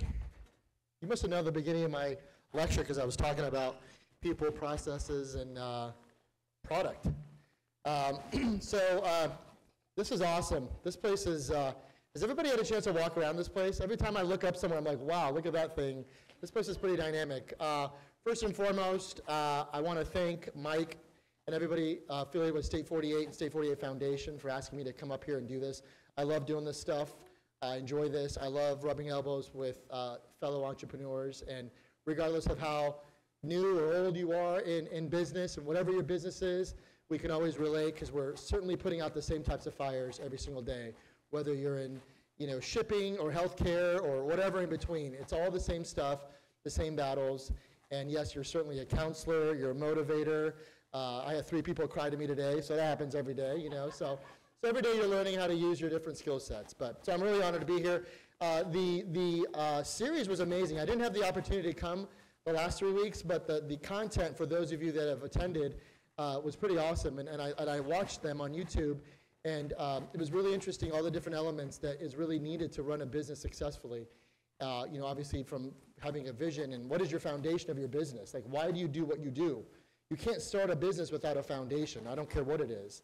You must have known the beginning of my lecture, because I was talking about people, processes, and product. This is awesome. This place is, has everybody had a chance to walk around this place? Every time I look up somewhere, I'm like, wow, look at that thing. This place is pretty dynamic. First and foremost, I want to thank Mike and everybody affiliated with State 48 and State 48 Foundation for asking me to come up here and do this. I love doing this stuff. I enjoy this. I love rubbing elbows with fellow entrepreneurs, and regardless of how new or old you are in business, and whatever your business is, we can always relate, because we're certainly putting out the same types of fires every single day, whether you're in, you know, shipping or healthcare or whatever in between. It's all the same stuff, the same battles. And yes, you're certainly a counselor, you're a motivator. I had 3 people cry to me today, so that happens every day, you know. So every day you're learning how to use your different skill sets. So I'm really honored to be here. The series was amazing. I didn't have the opportunity to come the last 3 weeks, but the content, for those of you that have attended, was pretty awesome. And I watched them on YouTube, and it was really interesting, all the different elements that is really needed to run a business successfully. You know, obviously from having a vision, and what is your foundation of your business? Like, why do you do what you do? You can't start a business without a foundation. I don't care what it is.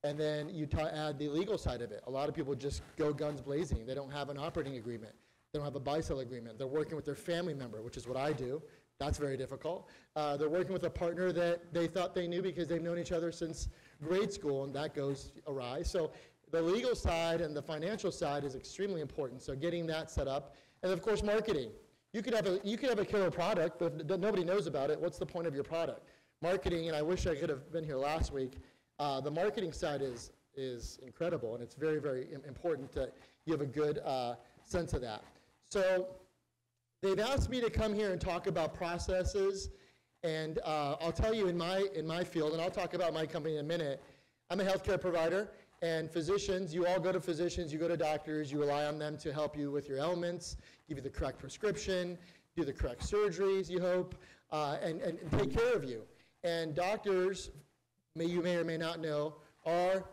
And then you add the legal side of it. A lot of people just go guns blazing. They don't have an operating agreement. They don't have a buy-sell agreement. They're working with their family member, which is what I do. That's very difficult. They're working with a partner that they thought they knew because they've known each other since grade school, and that goes awry. So the legal side and the financial side is extremely important. So getting that set up. And of course, marketing. You could have a killer product, but if nobody knows about it, what's the point of your product? Marketing, and I wish I could have been here last week, the marketing side is incredible, and it's very, very important that you have a good sense of that. So they've asked me to come here and talk about processes, and I'll tell you in my field, and I'll talk about my company in a minute, I'm a healthcare provider, and physicians, you all go to physicians, you go to doctors, you rely on them to help you with your ailments, give you the correct prescription, do the correct surgeries, you hope, and take care of you. And doctors, you may or may not know, are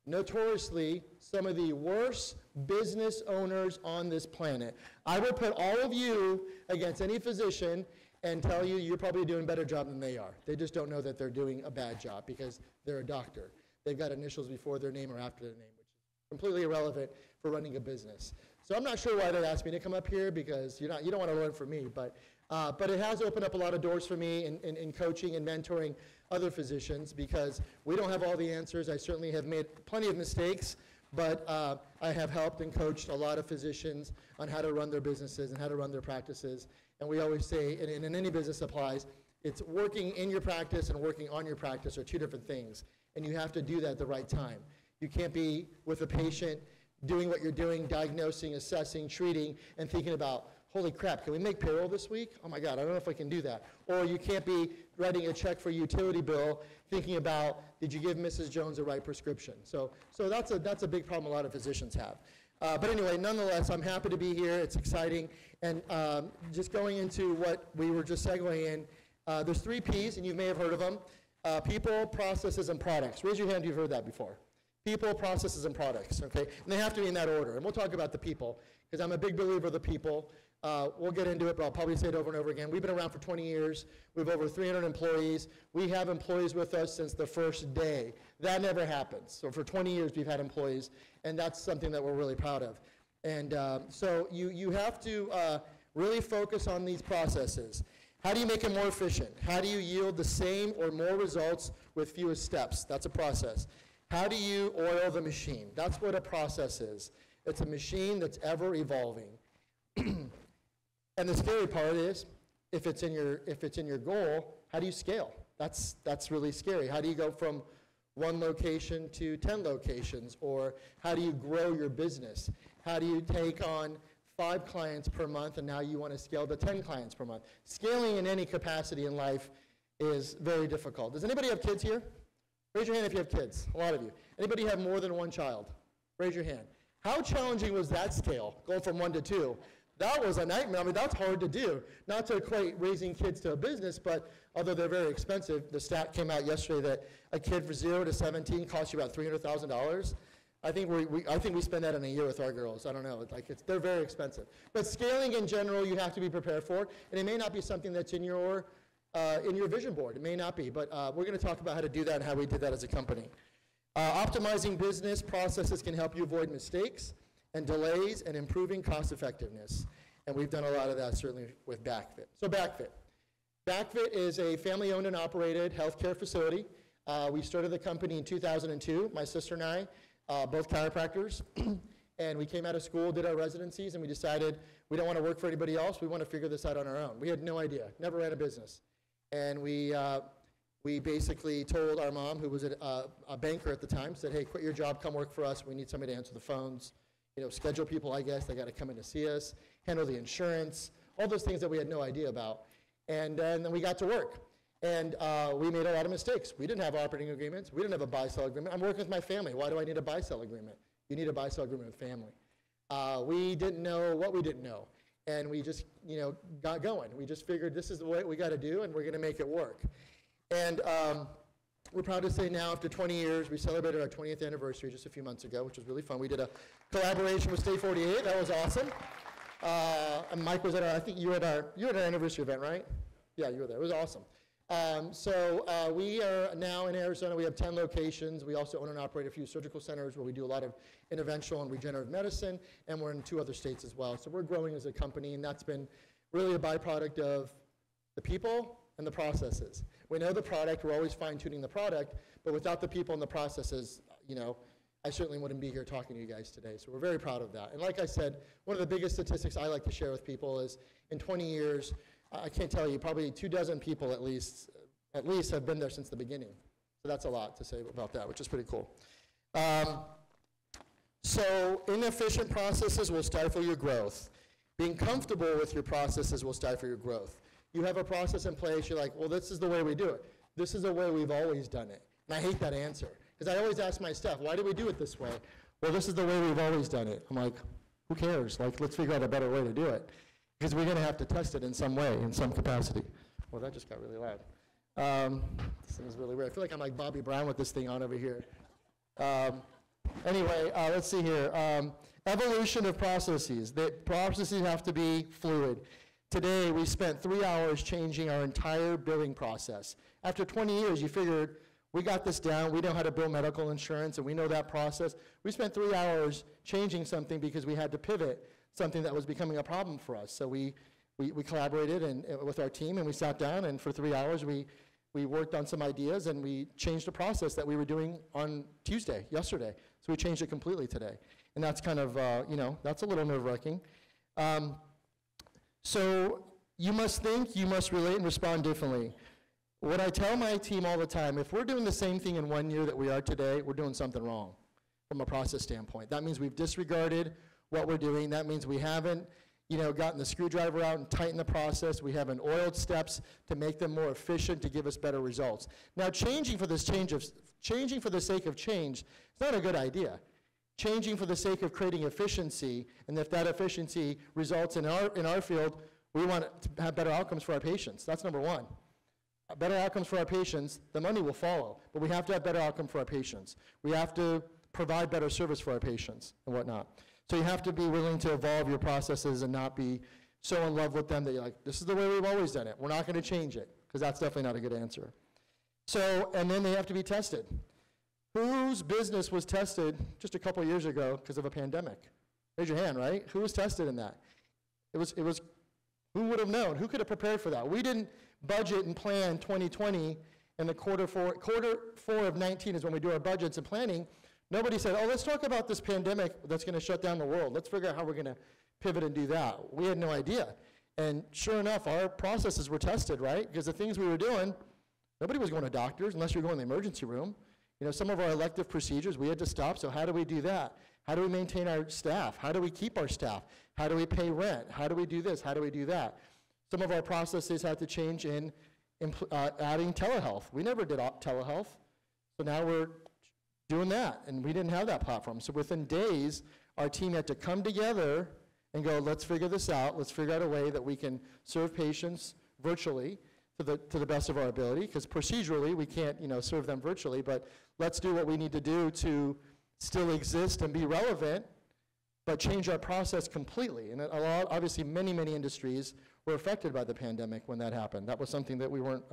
notoriously some of the worst business owners on this planet. I will put all of you against any physician and tell you you're probably doing a better job than they are. They just don't know that they're doing a bad job because they're a doctor. They've got initials before their name or after their name, which is completely irrelevant for running a business. So I'm not sure why they asked me to come up here because you don't want to learn from me, but it has opened up a lot of doors for me in coaching and mentoring other physicians because we don't have all the answers. I certainly have made plenty of mistakes, but I have helped and coached a lot of physicians on how to run their businesses and how to run their practices. And we always say, and in any business applies, it's working in your practice and working on your practice are two different things. And you have to do that at the right time. You can't be with a patient doing what you're doing, diagnosing, assessing, treating, and thinking about, holy crap, can we make payroll this week? Oh my God, I don't know if I can do that. Or you can't be writing a check for a utility bill thinking about, did you give Mrs. Jones the right prescription? So that's a big problem a lot of physicians have. But anyway, nonetheless, I'm happy to be here. It's exciting. And just going into what we were just segueing in, there's 3 Ps, and you may have heard of them. People, processes, and products. Raise your hand if you've heard that before. People, processes, and products, okay? And they have to be in that order. And we'll talk about the people, because I'm a big believer of the people. We'll get into it, but I'll probably say it over and over again. We've been around for 20 years. We have over 300 employees. We have employees with us since the first day. That never happens. So for 20 years, we've had employees, and that's something that we're really proud of. And so you have to really focus on these processes. How do you make it more efficient? How do you yield the same or more results with fewer steps? That's a process. How do you oil the machine? That's what a process is. It's a machine that's ever evolving. And the scary part is, if it's in your goal, how do you scale? That's really scary. How do you go from 1 location to 10 locations? Or how do you grow your business? How do you take on 5 clients per month and now you want to scale to 10 clients per month? Scaling in any capacity in life is very difficult. Does anybody have kids here? Raise your hand if you have kids. A lot of you. Anybody have more than 1 child? Raise your hand. How challenging was that scale, going from 1 to 2? That was a nightmare. I mean, that's hard to do. Not to equate raising kids to a business, but although they're very expensive, the stat came out yesterday that a kid from 0 to 17 costs you about $300,000. I think we spend that in a year with our girls. I don't know. They're very expensive. But scaling in general, you have to be prepared for it, and it may not be something that's in your vision board. It may not be, but we're going to talk about how to do that and how we did that as a company. Optimizing business processes can help you avoid mistakes and delays and improving cost effectiveness. And we've done a lot of that certainly with Backfit. So Backfit. Backfit is a family-owned and operated healthcare facility. We started the company in 2002, my sister and I, both chiropractors. And we came out of school, did our residencies, and we decided we don't want to work for anybody else. We want to figure this out on our own. We had no idea, never ran a business. And we basically told our mom, who was a banker at the time, said, hey, quit your job, come work for us. We need somebody to answer the phones, schedule people, I guess. They got to come in to see us, handle the insurance, all those things that we had no idea about. And then we got to work. And we made a lot of mistakes. We didn't have operating agreements. We didn't have a buy-sell agreement. I'm working with my family. Why do I need a buy-sell agreement? You need a buy-sell agreement with family. We didn't know what we didn't know. And we just, got going. We just figured this is the way we got to do, and we're going to make it work. And we're proud to say now, after 20 years, we celebrated our 20th anniversary just a few months ago, which was really fun. We did a collaboration with State 48. That was awesome. And Mike was at I think you were at our anniversary event, right? Yeah, you were there. It was awesome. We are now in Arizona. We have 10 locations. We also own and operate a few surgical centers where we do a lot of interventional and regenerative medicine, and we're in 2 other states as well. So we're growing as a company, and that's been really a byproduct of the people and the processes. We know the product. We're always fine-tuning the product, but without the people and the processes, I certainly wouldn't be here talking to you guys today. So we're very proud of that. And like I said, one of the biggest statistics I like to share with people is in 20 years, I can't tell you, probably 24 people at least have been there since the beginning. So that's a lot to say about that, which is pretty cool. So inefficient processes will stifle your growth. Being comfortable with your processes will stifle your growth. You have a process in place, you're like, well, this is the way we do it. This is the way we've always done it. And I hate that answer, because I always ask my staff, why do we do it this way? Well, this is the way we've always done it. I'm like, who cares? Like, let's figure out a better way to do it, because we're going to have to test it in some way, in some capacity. Well, that just got really loud. This thing is really weird. I feel like I'm like Bobby Brown with this thing on over here. Anyway, let's see here. Evolution of processes. The processes have to be fluid. Today, we spent 3 hours changing our entire billing process. After 20 years, you figured, we got this down, we know how to bill medical insurance, and we know that process. We spent 3 hours changing something because we had to pivot something that was becoming a problem for us. So we collaborated with our team, and we sat down, and for 3 hours, we worked on some ideas, and we changed a process that we were doing on yesterday. So we changed it completely today. And that's kind of, that's a little nerve-wracking. So you must think, you must relate, and respond differently. What I tell my team all the time, if we're doing the same thing in 1 year that we are today, we're doing something wrong from a process standpoint. That means we've disregarded what we're doing. That means we haven't, gotten the screwdriver out and tightened the process. We haven't oiled steps to make them more efficient to give us better results. Now, changing for the sake of change is not a good idea. Changing for the sake of creating efficiency, and if that efficiency results in our field, we want to have better outcomes for our patients. That's number one. Better outcomes for our patients, the money will follow, but we have to have better outcome for our patients. We have to provide better service for our patients and whatnot. So you have to be willing to evolve your processes and not be so in love with them that you're like, this is the way we've always done it. We're not going to change it, because that's definitely not a good answer. So, and then they have to be tested. Whose business was tested just a couple years ago because of a pandemic? Raise your hand, right? Who was tested in that? It was, who would have known? Who could have prepared for that? We didn't budget and plan 2020, and the quarter four of 19 is when we do our budgets and planning. Nobody said, oh, let's talk about this pandemic that's going to shut down the world. Let's figure out how we're going to pivot and do that. We had no idea. And sure enough, our processes were tested, right? Because the things we were doing, nobody was going to doctors unless you're going to the emergency room. Some of our elective procedures, we had to stop, so how do we do that? How do we maintain our staff? How do we keep our staff? How do we pay rent? How do we do this? How do we do that? Some of our processes had to change in adding telehealth. We never did telehealth, so now we're doing that, and we didn't have that platform. So within days, our team had to come together and go, let's figure this out. Let's figure out a way that we can serve patients virtually to the best of our ability, because procedurally we can't serve them virtually, but let's do what we need to do to still exist and be relevant, but change our process completely. And obviously many industries were affected by the pandemic when that happened. That was something that we weren't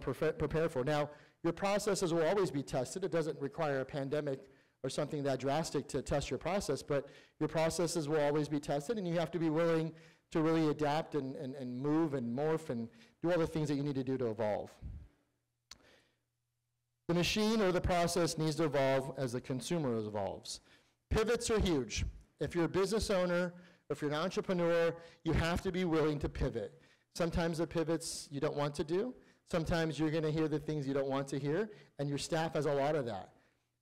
prepared for. Now, your processes will always be tested. It doesn't require a pandemic or something that drastic to test your process, but your processes will always be tested, and you have to be willing to really adapt and move and morph and do all the things that you need to do to evolve. The machine or the process needs to evolve as the consumer evolves. Pivots are huge. If you're a business owner, if you're an entrepreneur, you have to be willing to pivot. Sometimes the pivots you don't want to do. Sometimes you're going to hear the things you don't want to hear, and your staff has a lot of that.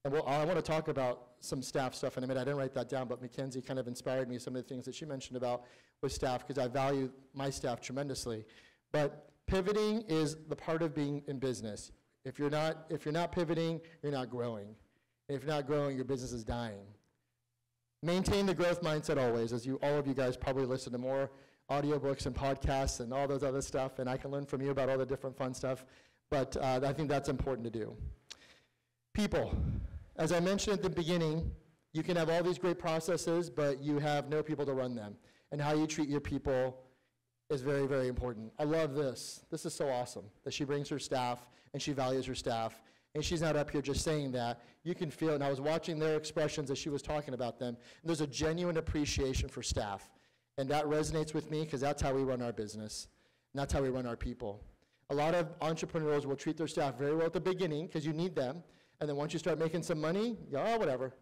And I want to talk about some staff stuff in a minute. I didn't write that down, but Mackenzie kind of inspired me, some of the things that she mentioned about with staff, because I value my staff tremendously. But pivoting is the part of being in business. If you're not pivoting, you're not growing. And if you're not growing, your business is dying. Maintain the growth mindset always, as all of you guys probably listen to more audiobooks and podcasts and all those other stuff, and I can learn from you about all the different fun stuff, but I think that's important to do. People. As I mentioned at the beginning, you can have all these great processes, but you have no people to run them. And how you treat your people is very, very important. I love this. This is so awesome that she brings her staff and she values her staff. And she's not up here just saying that. You can feel it. And I was watching their expressions as she was talking about them. And there's a genuine appreciation for staff. And that resonates with me because that's how we run our business. And that's how we run our people. A lot of entrepreneurs will treat their staff very well at the beginning because you need them. And then once you start making some money, oh, whatever.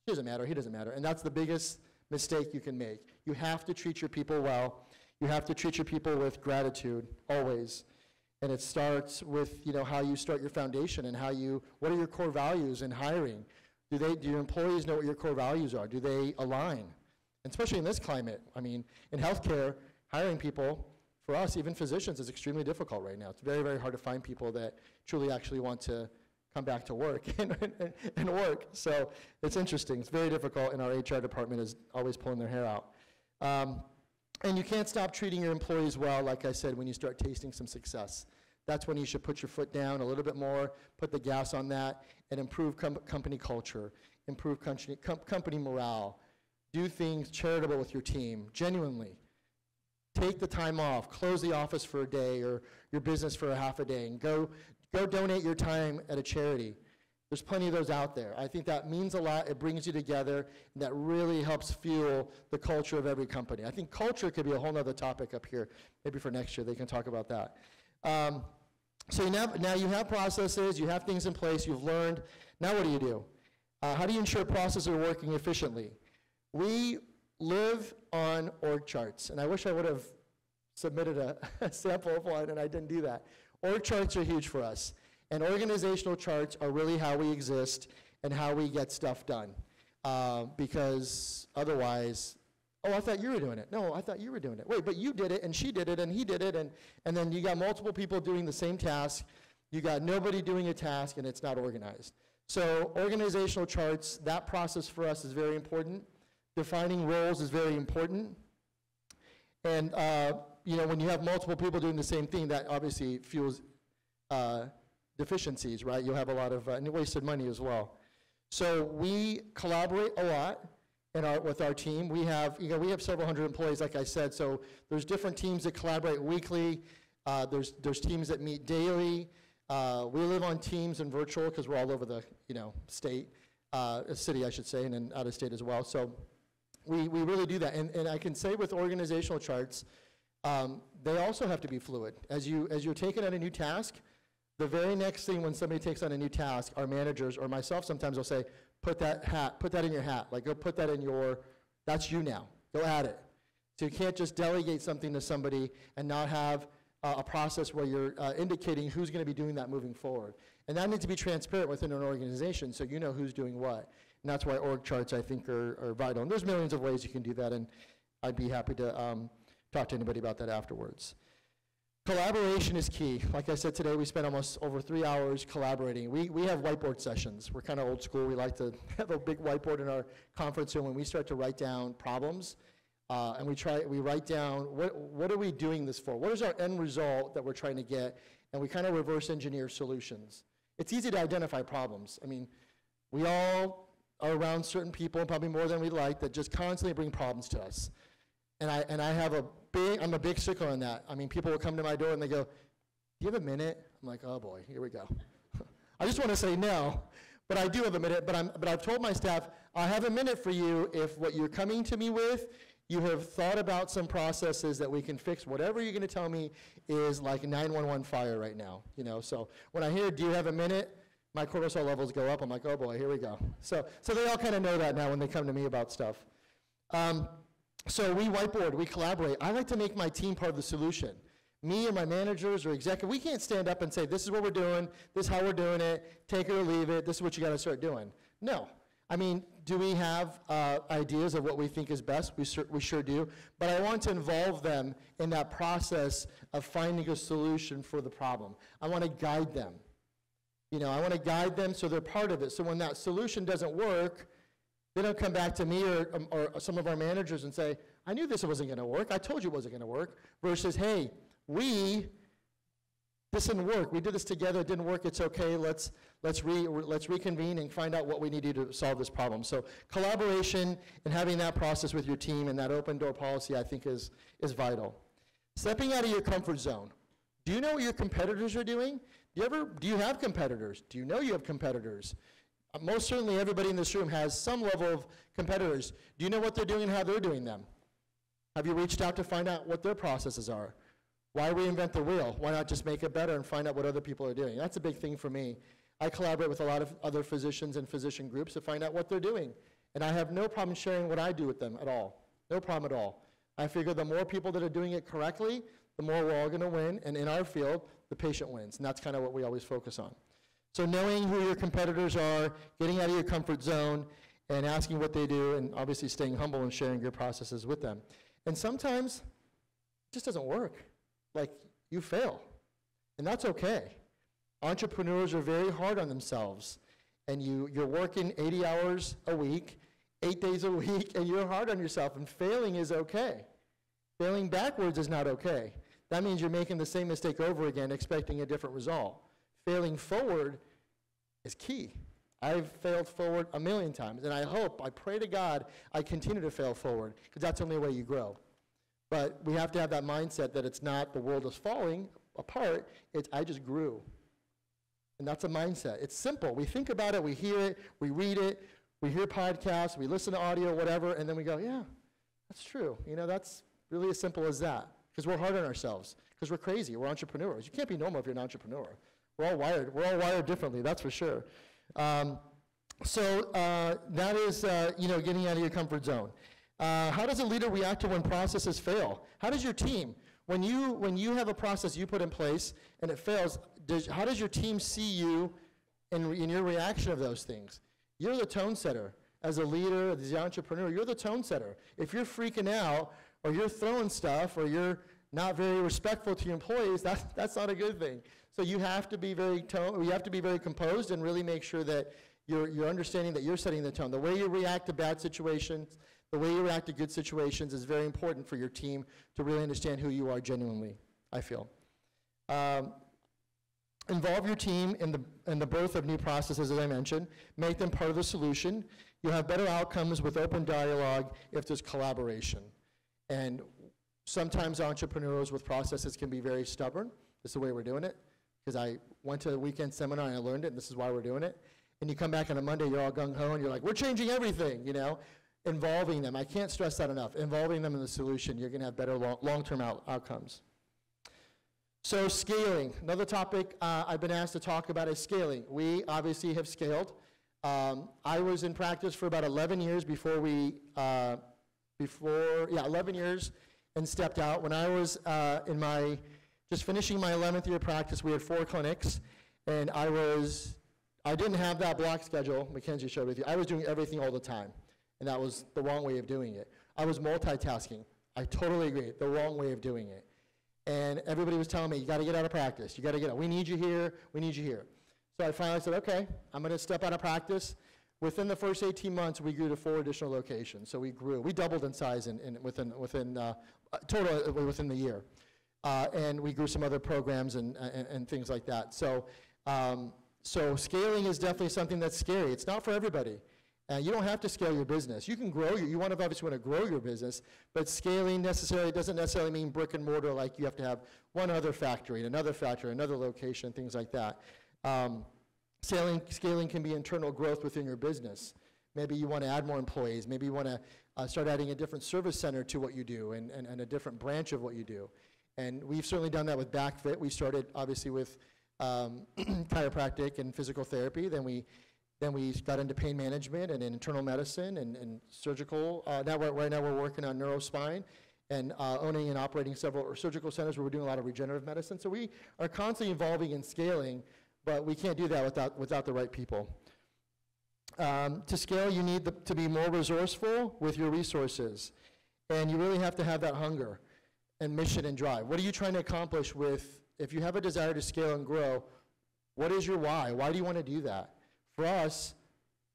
He doesn't matter. He doesn't matter. And that's the biggest mistake you can make. You have to treat your people well. You have to treat your people with gratitude, always. And it starts with, how you start your foundation and what are your core values in hiring? Do your employees know what your core values are? Do they align? And especially in this climate, in healthcare, hiring people, for us, even physicians, is extremely difficult right now. It's very, very hard to find people that truly actually want to come back to work and work. So it's interesting. It's very difficult, and our HR department is always pulling their hair out. And you can't stop treating your employees well, like I said, when you start tasting some success. That's when you should put your foot down a little bit more, put the gas on that, and improve company culture, improve company morale, do things charitable with your team, genuinely. Take the time off, close the office for a day or your business for a half a day, and go donate your time at a charity. There's plenty of those out there. I think that means a lot. It brings you together, and that really helps fuel the culture of every company. I think culture could be a whole other topic up here. Maybe for next year they can talk about that. So now you have processes, you have things in place, you've learned. Now what do? How do you ensure processes are working efficiently? We live on org charts, and I wish I would have submitted a sample of one, and I didn't do that. Org charts are huge for us. And organizational charts are really how we exist and how we get stuff done. Because otherwise, oh, I thought you were doing it. No, I thought you were doing it. Wait, but you did it, and she did it, and he did it, and then you got multiple people doing the same task. You got nobody doing a task, and it's not organized. So organizational charts, that process for us is very important. Defining roles is very important. And when you have multiple people doing the same thing, that obviously fuels deficiencies, right? You'll have a lot of wasted money as well. So we collaborate a lot with our team. We have several hundred employees, like I said. So there's different teams that collaborate weekly. There's teams that meet daily. We live on Teams and virtual because we're all over the state, city, I should say, and then out of state as well. So we really do that. And I can say with organizational charts, they also have to be fluid. As you're taking on a new task, the very next thing when somebody takes on a new task, our managers or myself sometimes will say, put that in your hat. Like, go put that in that's you now. Go add it. So you can't just delegate something to somebody and not have a process where you're indicating who's going to be doing that moving forward. And that needs to be transparent within an organization so you know who's doing what. And that's why org charts, I think, are vital. And there's millions of ways you can do that, and I'd be happy to talk to anybody about that afterwards. Collaboration is key. Like I said today, we spent almost over 3 hours collaborating. We have whiteboard sessions. We're kind of old school. We like to have a big whiteboard in our conference room when we start to write down problems. And we write down, what are we doing this for? What is our end result that we're trying to get? And we kind of reverse engineer solutions. It's easy to identify problems. We all are around certain people, probably more than we like, that just constantly bring problems to us. And I'm a big stickler on that. People will come to my door and they go, do you have a minute? I'm like, oh boy, here we go. I just want to say no, but I do have a minute, but I've told my staff, I have a minute for you if what you're coming to me with, you have thought about some processes that we can fix. Whatever you're going to tell me is like a 911 fire right now. So when I hear, do you have a minute? My cortisol levels go up. I'm like, oh boy, here we go. So they all kind of know that now when they come to me about stuff. So we whiteboard, we collaborate. I like to make my team part of the solution. Me and my managers or executive, we can't stand up and say, this is what we're doing, this is how we're doing it, take it or leave it, this is what you got to start doing. No. Do we have ideas of what we think is best? We sure do. But I want to involve them in that process of finding a solution for the problem. I want to guide them. I want to guide them so they're part of it. So when that solution doesn't work, they don't come back to me or some of our managers and say, I knew this wasn't going to work. I told you it wasn't going to work. Versus, hey, this didn't work. We did this together. It didn't work. It's okay. Let's reconvene and find out what we need to do to solve this problem. So collaboration and having that process with your team and that open door policy, I think, is vital. Stepping out of your comfort zone. Do you know what your competitors are doing? Do you have competitors? Do you know you have competitors? Most certainly everybody in this room has some level of competitors. Do you know what they're doing and how they're doing them? Have you reached out to find out what their processes are? Why reinvent the wheel? Why not just make it better and find out what other people are doing? That's a big thing for me. I collaborate with a lot of other physicians and physician groups to find out what they're doing. And I have no problem sharing what I do with them at all. No problem at all. I figure the more people that are doing it correctly, the more we're all going to win. And in our field, the patient wins. And that's kind of what we always focus on. So knowing who your competitors are, getting out of your comfort zone, and asking what they do, and obviously staying humble and sharing your processes with them. And sometimes it just doesn't work. Like, you fail. And that's okay. Entrepreneurs are very hard on themselves. And you're working 80 hours a week, 8 days a week, and you're hard on yourself. And failing is okay. Failing backwards is not okay. That means you're making the same mistake over again, expecting a different result. Failing forward is key. I've failed forward a million times, and I pray to God I continue to fail forward, because that's the only way you grow. But we have to have that mindset that it's not the world is falling apart, it's I just grew. And that's a mindset. It's simple. We think about it, we hear it, we read it, we hear podcasts, we listen to audio, whatever, and then we go, yeah, that's true. You know, that's really as simple as that, because we're hard on ourselves, because we're crazy, we're entrepreneurs. You can't be normal if you're an entrepreneur. We're all wired differently, that's for sure. So that is, getting out of your comfort zone. How does a leader react to when processes fail? How does your team, when you have a process you put in place and it fails, how does your team see you in your reaction of those things? You're the tone setter. As a leader, as the entrepreneur, you're the tone setter. If you're freaking out, or you're throwing stuff, or you're not very respectful to your employees, that's not a good thing. So you have to be very composed and really make sure that you're understanding that you're setting the tone. The way you react to bad situations, the way you react to good situations is very important for your team to really understand who you are genuinely, I feel. Involve your team in the birth of new processes, as I mentioned. Make them part of the solution. You'll have better outcomes with open dialogue if there's collaboration. And sometimes entrepreneurs with processes can be very stubborn. This is the way we're doing it. Because I went to a weekend seminar and I learned it, and this is why we're doing it. And you come back on a Monday, you're all gung-ho, and you're like, we're changing everything, you know? Involving them, I can't stress that enough. Involving them in the solution, you're gonna have better long-term outcomes. So scaling, another topic I've been asked to talk about is scaling. We obviously have scaled. I was in practice for about 11 years 11 years, and stepped out. When I was just finishing my 11th year of practice, we had 4 clinics, and I didn't have that block schedule Mackenzie showed with you. I was doing everything all the time, and that was the wrong way of doing it. I was multitasking. I totally agree, the wrong way of doing it. And everybody was telling me, you gotta get out of practice, you gotta get out. We need you here, we need you here. So I finally said, okay, I'm gonna step out of practice. Within the first 18 months, we grew to 4 additional locations. So we doubled in size within the year. And we grew some other programs and things like that. So scaling is definitely something that's scary. It's not for everybody. You don't have to scale your business. You can grow obviously want to grow your business, but scaling doesn't necessarily mean brick and mortar, like you have to have one other factory, another location, things like that. Scaling can be internal growth within your business. Maybe you want to add more employees. Maybe you want to start adding a different service center to what you do and a different branch of what you do. And we've certainly done that with Backfit. We started obviously with chiropractic and physical therapy. Then we got into pain management and internal medicine and surgical. Right now we're working on neurospine and owning and operating several surgical centers where we're doing a lot of regenerative medicine. So we are constantly evolving and scaling, but we can't do that without the right people. To scale, you need to be more resourceful with your resources. And you really have to have that hunger and mission and drive. What are you trying to accomplish if you have a desire to scale and grow, what is your why? Why do you want to do that? For us,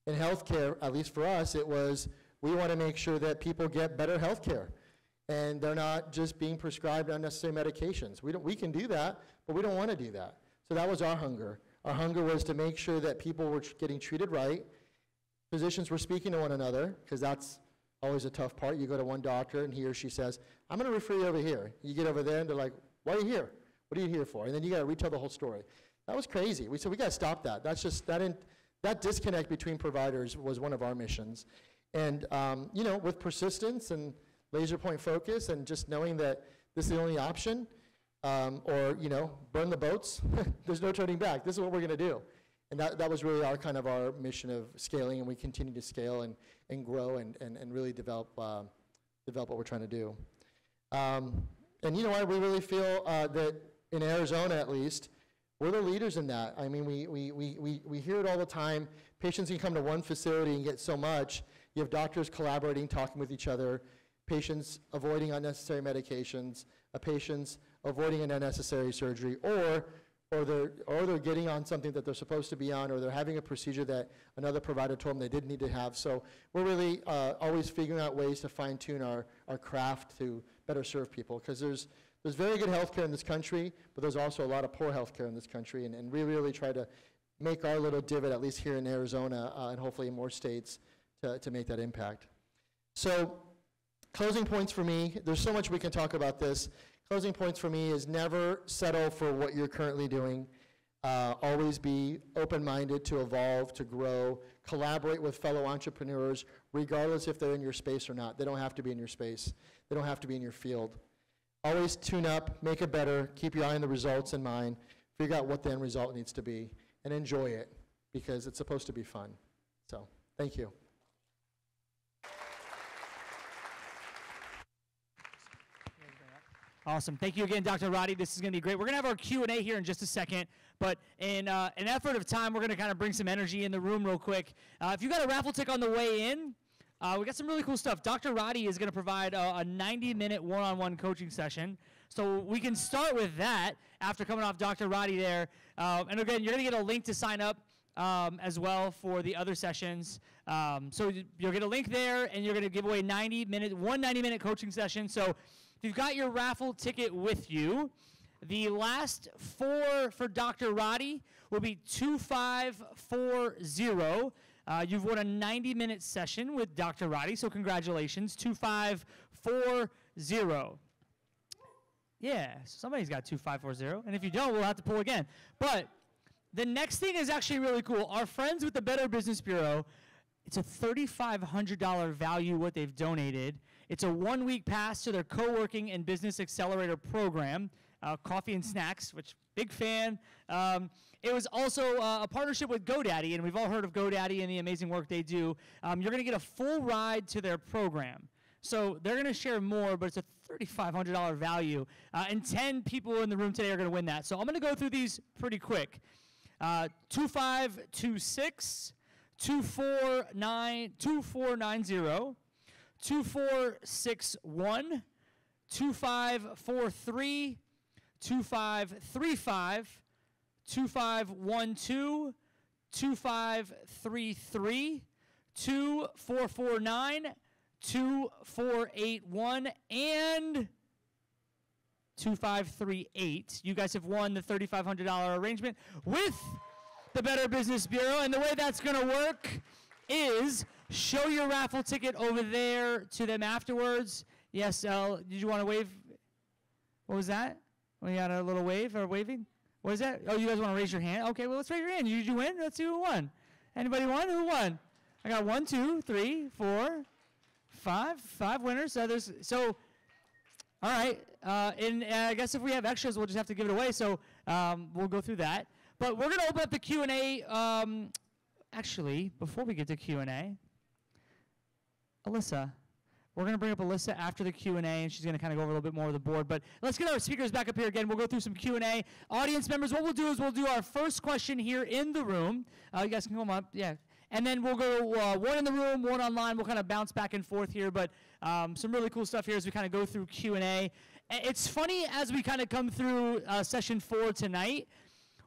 in healthcare, at least for us, it was we want to make sure that people get better healthcare. And they're not just being prescribed unnecessary medications. We can do that, but we don't want to do that. So that was our hunger. Our hunger was to make sure that people were getting treated right, physicians were speaking to one another, because that's always a tough part. You go to one doctor, and he or she says, I'm going to refer you over here. You get over there, and they're like, why are you here? What are you here for? And then you got to retell the whole story. That was crazy. We said, we got to stop that. That's just, that disconnect between providers was one of our missions. And, you know, with persistence and laser point focus and just knowing that this is the only option, or, you know, burn the boats, there's no turning back. This is what we're going to do. And that was really our mission of scaling, and we continue to scale and grow and really develop what we're trying to do. And you know what, we really feel that in Arizona at least, we're the leaders in that. I mean, we hear it all the time. Patients can come to one facility and get so much. You have doctors collaborating, talking with each other, patients avoiding unnecessary medications, patients avoiding an unnecessary surgery, or they're getting on something that they're supposed to be on, or they're having a procedure that another provider told them they didn't need to have. So we're really always figuring out ways to fine-tune our craft to better serve people, because there's very good healthcare in this country, but there's also a lot of poor healthcare in this country, and we really try to make our little divot, at least here in Arizona, and hopefully in more states, to make that impact. So closing points for me, there's so much we can talk about this. Closing points for me is never settle for what you're currently doing. Always be open-minded to evolve, to grow, collaborate with fellow entrepreneurs, regardless if they're in your space or not. They don't have to be in your space. They don't have to be in your field. Always tune up, make it better, keep your eye on the results in mind, figure out what the end result needs to be, and enjoy it, because it's supposed to be fun. So, thank you. Awesome. Thank you again, Dr. Radi. This is going to be great. We're going to have our Q&A here in just a second, but in an effort of time, we're going to kind of bring some energy in the room real quick. If you got a raffle ticket on the way in, we got some really cool stuff. Dr. Radi is going to provide a 90-minute one-on-one coaching session. So we can start with that after coming off Dr. Radi there. And again, you're going to get a link to sign up as well for the other sessions. So you'll get a link there, and you're going to give away one 90-minute coaching session. So if you've got your raffle ticket with you, the last four for Dr. Radi will be 2540. You've won a 90-minute session with Dr. Radi, so congratulations, 2540. Yeah, somebody's got 2540, and if you don't, we'll have to pull again. But the next thing is actually really cool. Our friends with the Better Business Bureau, it's a $3,500 value what they've donated. It's a one-week pass to their co-working and business accelerator program, coffee and snacks, which big fan. It was also a partnership with GoDaddy, and we've all heard of GoDaddy and the amazing work they do. You're going to get a full ride to their program. So they're going to share more, but it's a $3,500 value. And 10 people in the room today are going to win that. So I'm going to go through these pretty quick. 2526, 2490, 2461, 2543, 2535, 2512, 2533, 2449, 2481, and 2538. You guys have won the $3,500 arrangement with the Better Business Bureau, and the way that's going to work is show your raffle ticket over there to them afterwards. Yes, did you want to wave? What was that? We got a little wave or waving? What is that? Oh, you guys want to raise your hand? Okay, well, let's raise your hand. Did you win? Let's see who won. Anybody won? Who won? I got 1, 2, 3, 4, 5. 5 winners. So, all right. And I guess if we have extras, we'll just have to give it away. So we'll go through that. But we're going to open up the Q&A. Actually, before we get to Q&A, Alyssa. We're going to bring up Alyssa after the Q&A, and she's going to kind of go over a little bit more of the board. But let's get our speakers back up here again. We'll go through some Q&A. Audience members, what we'll do is we'll do our first question here in the room. You guys can come up. Yeah. And then we'll go one in the room, one online. We'll kind of bounce back and forth here. But some really cool stuff here as we kind of go through Q&A. It's funny as we kind of come through session 4 tonight,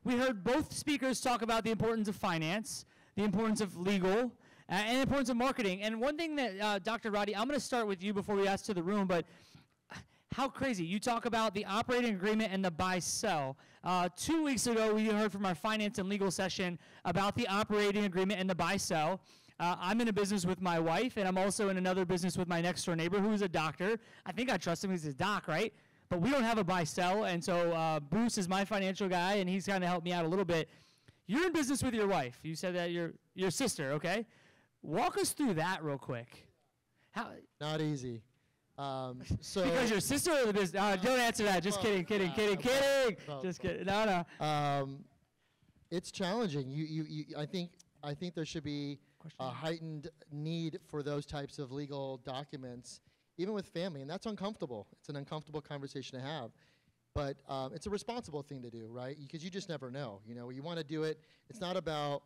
we heard both speakers talk about the importance of finance, the importance of legal, and the importance of marketing. And one thing that, Dr. Radi, I'm going to start with you before we ask to the room, but how crazy. You talk about the operating agreement and the buy-sell. 2 weeks ago, we heard from our finance and legal session about the operating agreement and the buy-sell. I'm in a business with my wife, and I'm also in another business with my next door neighbor who's a doctor. I think I trust him, he's a doc, right? But we don't have a buy-sell, and so Bruce is my financial guy, and he's kind of helped me out a little bit. You're in business with your wife. You said that your sister, okay? Walk us through that real quick. How? Not easy. So because your sister or the business? Don't answer that. Just kidding. Just kidding. No. It's challenging. I think there should be a heightened need for those types of legal documents, even with family, and that's uncomfortable. It's an uncomfortable conversation to have, but it's a responsible thing to do, right? Because you just never know. You want to do it. It's not about,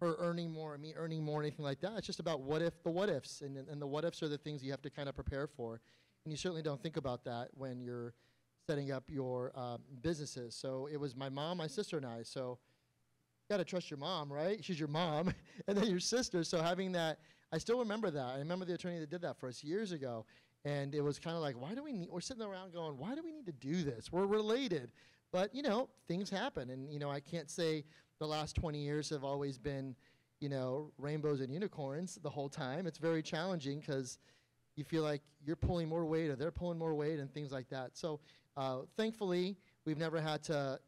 her earning more, me earning more, anything like that. It's just about what ifs, and the what ifs are the things you have to kind of prepare for, and you certainly don't think about that when you're setting up your businesses. So it was my mom, my sister, and I. So you got to trust your mom, right? She's your mom, and then your sister. So having that, I still remember that. I remember the attorney that did that for us years ago, and it was kind of like, we're sitting around going, why do we need to do this? We're related. But, things happen, and, I can't say the last 20 years have always been, rainbows and unicorns the whole time. It's very challenging because you feel like you're pulling more weight or they're pulling more weight and things like that. So thankfully, we've never had to,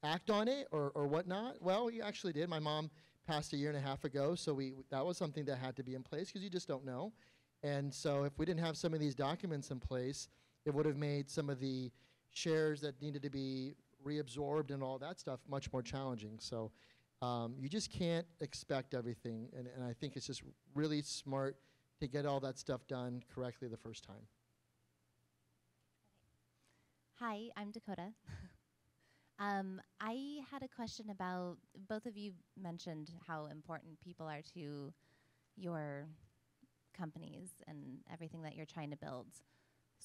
act on it or whatnot. Well, we actually did. My mom passed a year and a half ago, so that was something that had to be in place because you just don't know. And so if we didn't have some of these documents in place, it would have made some of the shares that needed to be reabsorbed and all that stuff much more challenging. So you just can't expect everything, and I think it's just really smart to get all that stuff done correctly the first time. Hi, I'm Dakota. I had a question about, both of you mentioned how important people are to your companies and everything that you're trying to build.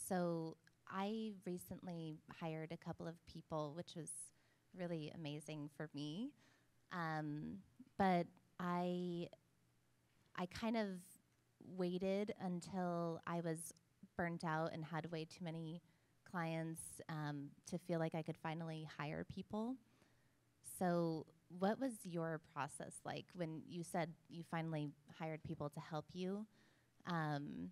So I recently hired a couple of people, which was really amazing for me. But I kind of waited until I was burnt out and had way too many clients to feel like I could finally hire people. So what was your process like when you said you finally hired people to help you? And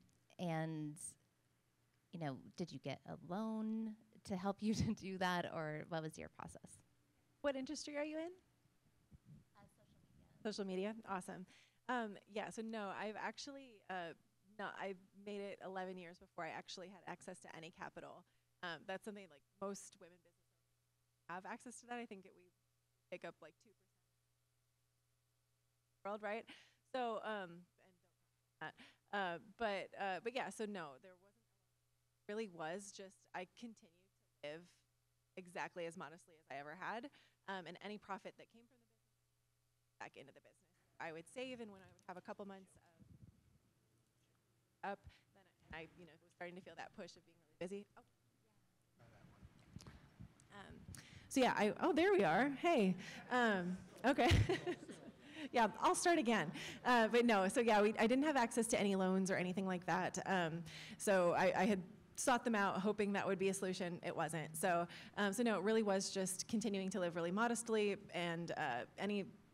did you get a loan to help you to do that, or what was your process? What industry are you in? Social media. Awesome. So no, I've actually I made it 11 years before I actually had access to any capital. That's something like most women businesses have access to that. I think we pick up like 2% world, right? So and don't that. But yeah, so no, there wasn't. Really was just I continued to live exactly as modestly as I ever had, and any profit that came from the business back into the business. I would save, and when I would have a couple months up, then I was starting to feel that push of being really busy. So yeah, there we are. Hey, okay. Yeah, I'll start again. But no, so yeah, I didn't have access to any loans or anything like that. So I had sought them out, hoping that would be a solution. It wasn't. So no, it really was just continuing to live really modestly, and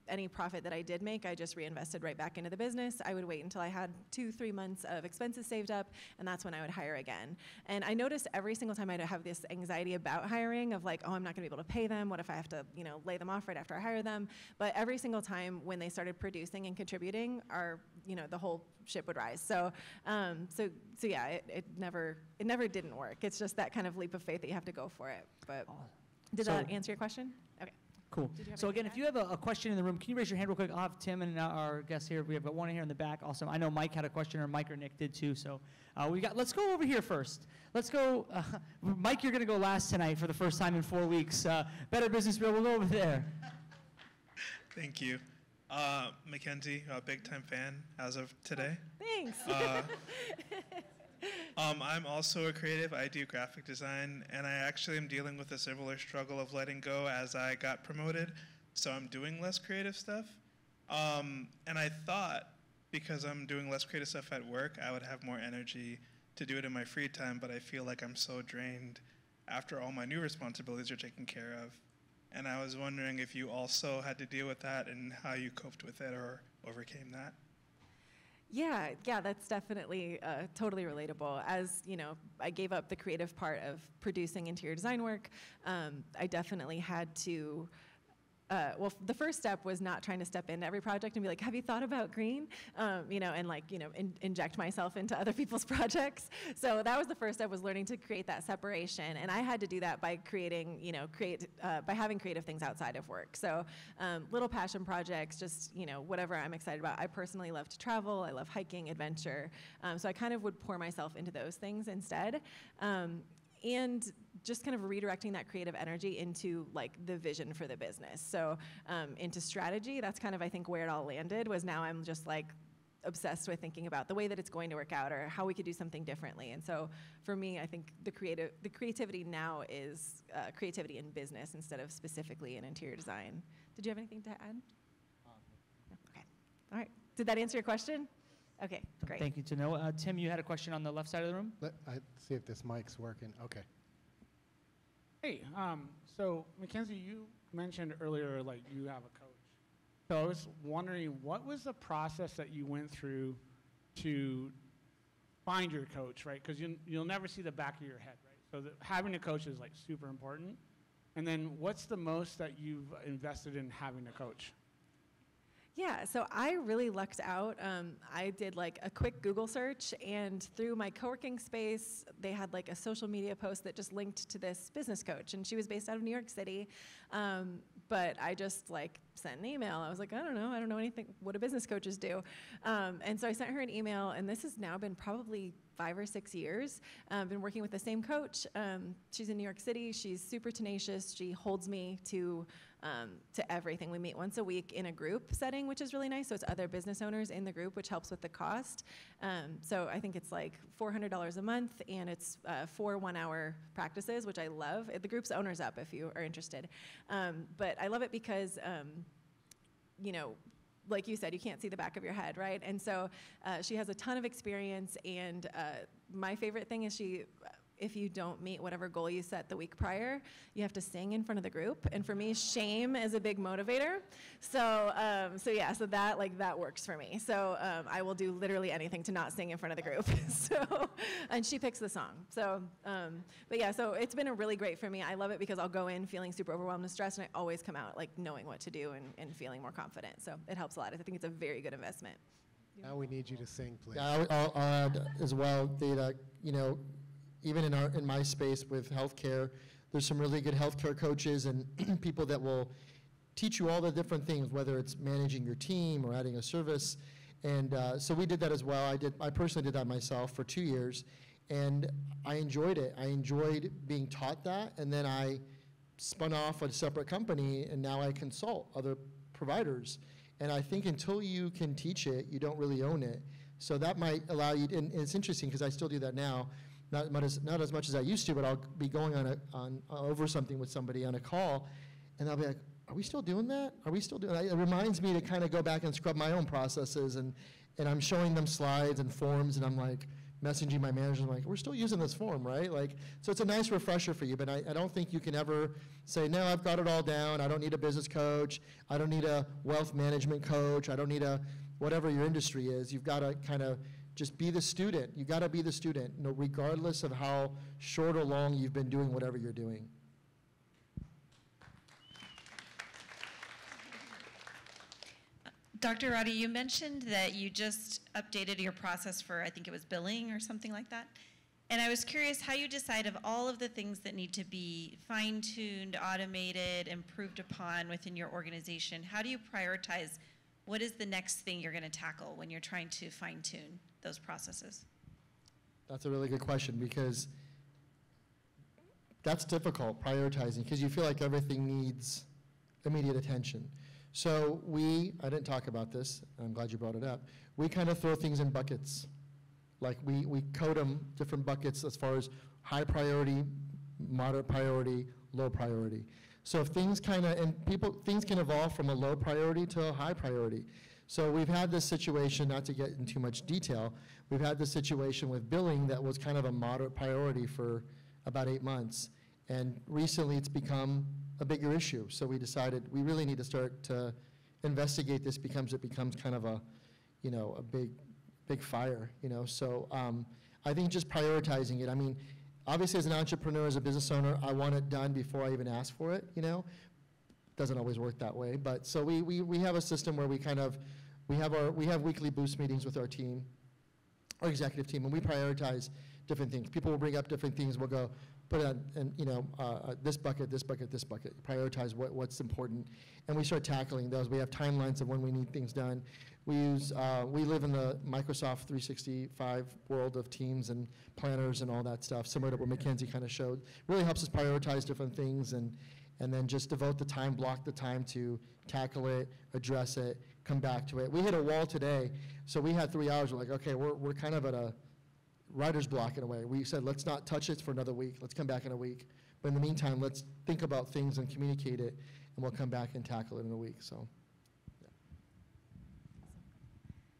any profit that I did make, I just reinvested right back into the business. I would wait until I had 2-3 months of expenses saved up, and that's when I would hire again. And I noticed every single time I'd have this anxiety about hiring of like, oh, I'm not gonna be able to pay them. What if I have to, lay them off right after I hire them? But every single time when they started producing and contributing, the whole ship would rise. So yeah, it never didn't work. It's just that kind of leap of faith that you have to go for it. But did that answer your question? Okay. Cool. So again, if you have a question in the room, can you raise your hand real quick? I'll have Tim and our guests here. We have one here in the back. Awesome. I know Mike had a question, or Mike or Nick did too. So let's go over here first. Let's go, Mike, you're going to go last tonight for the first time in 4 weeks. Better Business Bureau, we'll go over there. Thank you. Mackenzie, a big time fan as of today. Thanks. I'm also a creative. I do graphic design, and I actually am dealing with a similar struggle of letting go as I got promoted. So I'm doing less creative stuff. And I thought because I'm doing less creative stuff at work, I would have more energy to do it in my free time, but I feel like I'm so drained after all my new responsibilities are taken care of And I was wondering if you also had to deal with that and how you coped with it or overcame that. Yeah, that's definitely totally relatable. As you know, I gave up the creative part of producing interior design work. I definitely had to. Well, the first step was not trying to step into every project and be like, have you thought about green? And inject myself into other people's projects. So that was the first step, was learning to create that separation. And I had to do that by creating, by having creative things outside of work. So little passion projects, just, whatever I'm excited about. I personally love to travel. I love hiking, adventure. So I kind of would pour myself into those things instead. And just kind of redirecting that creative energy into like the vision for the business. So into strategy, that's kind of, I think, where it all landed, was now I'm just like obsessed with thinking about the way that it's going to work out or how we could do something differently. And so for me, I think the creativity now is creativity in business instead of specifically in interior design. Did you have anything to add? No? Okay. All right. Did that answer your question? Okay, great. Thank you to know. Tim, you had a question on the left side of the room? Let's see if this mic's working. Okay. Hey, so Mackenzie, you mentioned earlier, like, you have a coach. So I was wondering, what was the process that you went through to find your coach, right? Because you'll never see the back of your head, right? So having a coach is like super important. And then what's the most that you've invested in having a coach? Yeah, so I really lucked out. I did like a quick Google search, and through my co-working space, they had like a social media post that just linked to this business coach, and she was based out of New York City. But I just like sent an email. I was like, I don't know anything, what do business coaches do? And so I sent her an email, and this has now been probably 5 or 6 years. I've been working with the same coach. She's in New York City. She's super tenacious. She holds me to everything. We meet once a week in a group setting, which is really nice. So it's other business owners in the group, which helps with the cost. So I think it's like $400 a month, and it's 4 one-hour practices, which I love. The group's owner's up if you are interested. But I love it because, like you said, you can't see the back of your head, right? And so she has a ton of experience, and my favorite thing is if you don't meet whatever goal you set the week prior, you have to sing in front of the group. And for me, shame is a big motivator. So that works for me. So I will do literally anything to not sing in front of the group. And she picks the song. So it's been really great for me. I love it because I'll go in feeling super overwhelmed and stressed, and I always come out like knowing what to do and feeling more confident. So it helps a lot. I think it's a very good investment. Now we need you to sing, please. Yeah, I'll add as well, Data, even in my space with healthcare, there's some really good healthcare coaches and people that will teach you all the different things, whether it's managing your team or adding a service. And so we did that as well. I personally did that myself for 2 years, and I enjoyed it. I enjoyed being taught that, and then I spun off a separate company, and now I consult other providers. And I think until you can teach it, you don't really own it. So that might allow you, and it's interesting because I still do that now. Not as much as I used to, but I'll be going over something with somebody on a call, and I'll be like, are we still doing that? Are we still doing that? It reminds me to kind of go back and scrub my own processes, and I'm showing them slides and forms, and I'm like messaging my manager, I'm like, we're still using this form, right? Like, so it's a nice refresher for you, but I don't think you can ever say, no, I've got it all down. I don't need a business coach. I don't need a wealth management coach. I don't need whatever your industry is. You've got to kind of just be the student. You got to be the student, regardless of how short or long you've been doing whatever you're doing. Dr. Radi, you mentioned that you just updated your process for, I think it was billing or something like that. And I was curious how you decide of all of the things that need to be fine-tuned, automated, improved upon within your organization. How do you prioritize what is the next thing you're going to tackle when you're trying to fine-tune those processes? That's a really good question, because that's difficult, prioritizing, because you feel like everything needs immediate attention. So I didn't talk about this, and I'm glad you brought it up. We kind of throw things in buckets. Like we code them different buckets as far as high priority, moderate priority, low priority. So if things can evolve from a low priority to a high priority. So we've had this situation, not to get in too much detail, we've had this situation with billing that was kind of a moderate priority for about 8 months. And recently it's become a bigger issue. So we decided we really need to start to investigate this it becomes kind of a, a big fire, So I think just prioritizing it. I mean, obviously as an entrepreneur, as a business owner, I want it done before I even ask for it, Doesn't always work that way, but so we have a system where we have weekly boost meetings with our team, our executive team, and we prioritize different things. People will bring up different things. We'll go put it on, and this bucket, this bucket, this bucket. Prioritize what's important, and we start tackling those. We have timelines of when we need things done. We live in the Microsoft 365 world of teams and planners and all that stuff, similar to what Mackenzie kind of showed. Really helps us prioritize different things and then just devote the time, block the time to tackle it, address it, come back to it. We hit a wall today, so we had 3 hours. We're like, okay, we're kind of at a writer's block in a way. We said, let's not touch it for another week. Let's come back in a week. But in the meantime, let's think about things and communicate it, and we'll come back and tackle it in a week. So.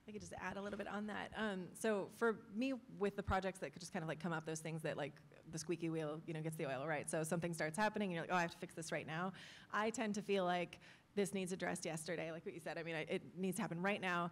I could just add a little bit on that. So for me, with the projects that could just kind of like come up, those things that like the squeaky wheel, gets the oil, right? So something starts happening, and you're like, oh, I have to fix this right now. I tend to feel like this needs addressed yesterday, like what you said. I mean, it needs to happen right now.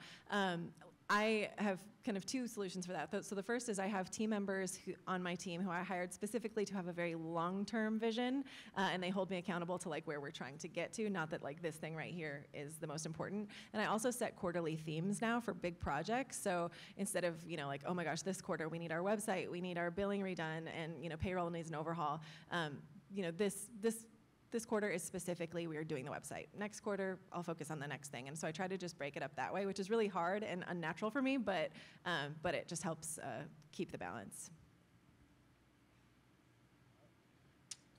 I have kind of 2 solutions for that. So the first is I have team members on my team who I hired specifically to have a very long-term vision, and they hold me accountable to like where we're trying to get to, not that like this thing right here is the most important. And I also set quarterly themes now for big projects. So instead of, like, oh my gosh, this quarter we need our website, we need our billing redone, and, payroll needs an overhaul, this quarter is specifically we are doing the website. Next quarter, I'll focus on the next thing. And so I try to just break it up that way, which is really hard and unnatural for me, but it just helps keep the balance.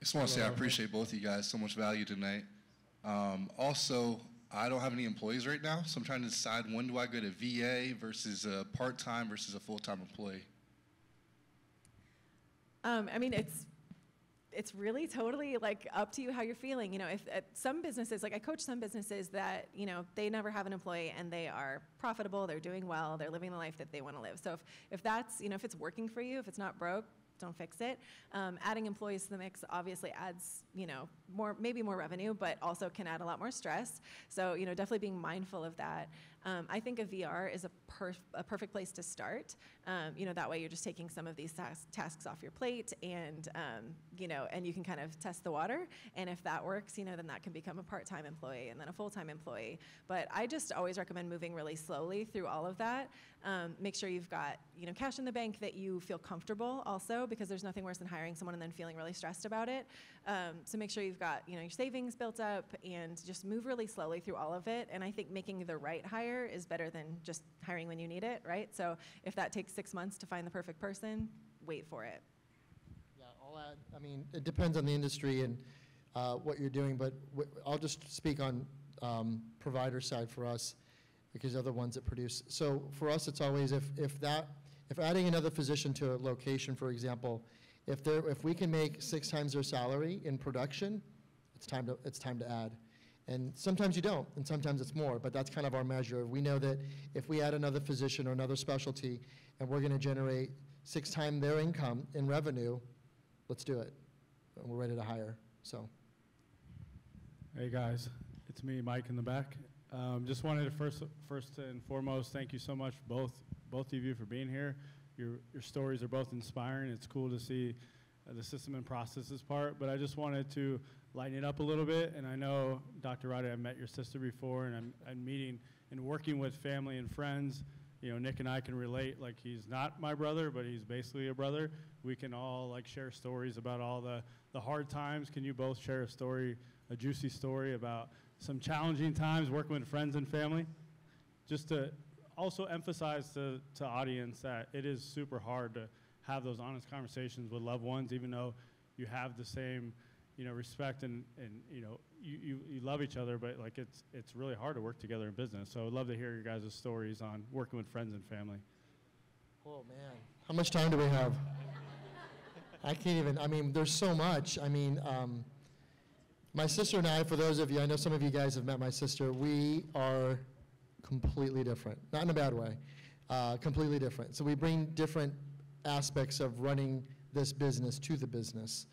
I just want to say I appreciate both of you guys. So much value tonight. Also, I don't have any employees right now, so I'm trying to decide when do I go to VA versus a part-time versus a full-time employee. I mean, it's really totally like up to you how you're feeling. If some businesses, like I coach some businesses that, they never have an employee and they are profitable, they're doing well, they're living the life that they want to live. So if that's, if it's working for you, if it's not broke, don't fix it. Adding employees to the mix obviously adds, maybe more revenue, but also can add a lot more stress. So, definitely being mindful of that. I think a VR is a perfect place to start. That way you're just taking some of these tasks off your plate, and and you can kind of test the water. And if that works, then that can become a part-time employee and then a full-time employee. But I just always recommend moving really slowly through all of that. Make sure you've got cash in the bank that you feel comfortable also, because there's nothing worse than hiring someone and then feeling really stressed about it. So make sure you've got your savings built up, and just move really slowly through all of it. And I think making the right hire is better than just hiring when you need it, right? So if that takes 6 months to find the perfect person, wait for it. Yeah, I'll add, I mean, it depends on the industry and what you're doing, but I'll just speak on provider side for us, because they're the ones that produce. So for us, it's always if adding another physician to a location, for example, if we can make 6 times their salary in production, it's time to add. And sometimes you don't, and sometimes it's more, but that's kind of our measure. We know that if we add another physician or another specialty, and we're going to generate 6 times their income in revenue, let's do it. And we're ready to hire. So. Hey guys, it's me, Mike, in the back. Just wanted to first and foremost, thank you so much, both of you, for being here. Your stories are both inspiring. It's cool to see the system and processes part, but I just wanted to lighten it up a little bit. And I know, Dr. Radi, I've met your sister before, and I'm meeting and working with family and friends. Nick and I can relate. Like, he's not my brother, but he's basically a brother. We can all like share stories about all the hard times. Can you both share a story, a juicy story about some challenging times working with friends and family? Just to also emphasize to audience that it is super hard to have those honest conversations with loved ones, even though you have the same respect and you love each other, but like it's really hard to work together in business. So I'd love to hear your guys' stories on working with friends and family. Oh man, how much time do we have? I can't even, I mean, there's so much. I mean, my sister and I, for those of you, I know some of you guys have met my sister, we are completely different, not in a bad way, completely different. So we bring different aspects of running this business to the business.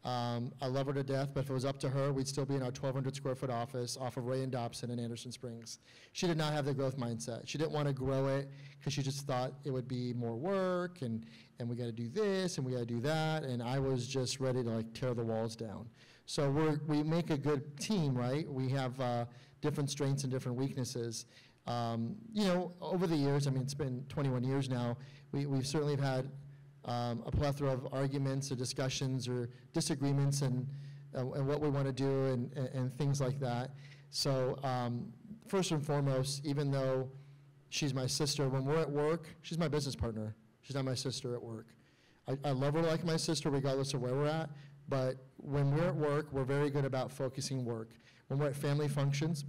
I love her to death, but if it was up to her, we'd still be in our 1,200 square foot office off of Ray and Dobson in Anderson Springs. She did not have the growth mindset. She didn't want to grow it because she just thought it would be more work, and we got to do this and we got to do that, and I was just ready to like tear the walls down. So we make a good team, right? We have different strengths and different weaknesses. You know, over the years, I mean, it's been 21 years now, we've certainly had a plethora of arguments or discussions or disagreements and what we want to do and things like that. So first and foremost, even though she's my sister, when we're at work, she's my business partner. She's not my sister at work. I love her like my sister regardless of where we're at, but when we're at work, we're very good about focusing work. When we're at family functions,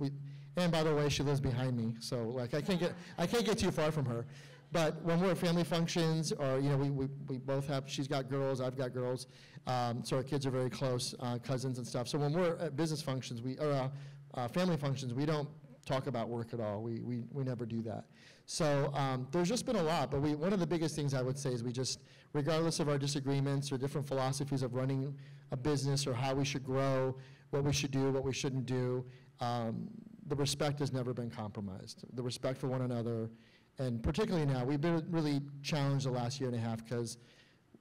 and by the way, she lives behind me, so like I can't get too far from her. But when we're at family functions, or you know, we both have, she's got girls, I've got girls, so our kids are very close, cousins and stuff. So when we're at business functions, family functions, we don't talk about work at all. We never do that. So there's just been a lot, but one of the biggest things I would say is we just, regardless of our disagreements or different philosophies of running a business or how we should grow, what we should do, what we shouldn't do, the respect has never been compromised. The respect for one another. And particularly now, we've been really challenged the last year and a half because,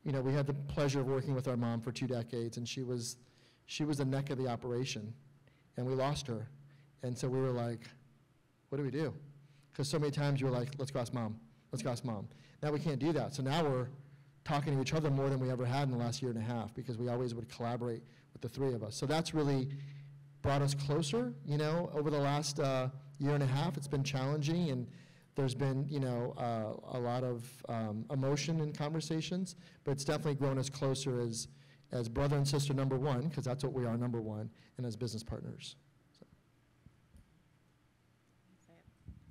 you know, we had the pleasure of working with our mom for 2 decades, and she was the neck of the operation, and we lost her. And so we were like, what do we do? Because so many times you were like, let's go ask mom, let's go ask mom. Now we can't do that. So now we're talking to each other more than we ever had in the last year and a half because we always would collaborate with the 3 of us. So that's really brought us closer, you know, over the last year and a half. It's been challenging, and there's been, you know, a lot of emotion in conversations, but it's definitely grown us closer as brother and sister number 1, because that's what we are, number 1, and as business partners. So.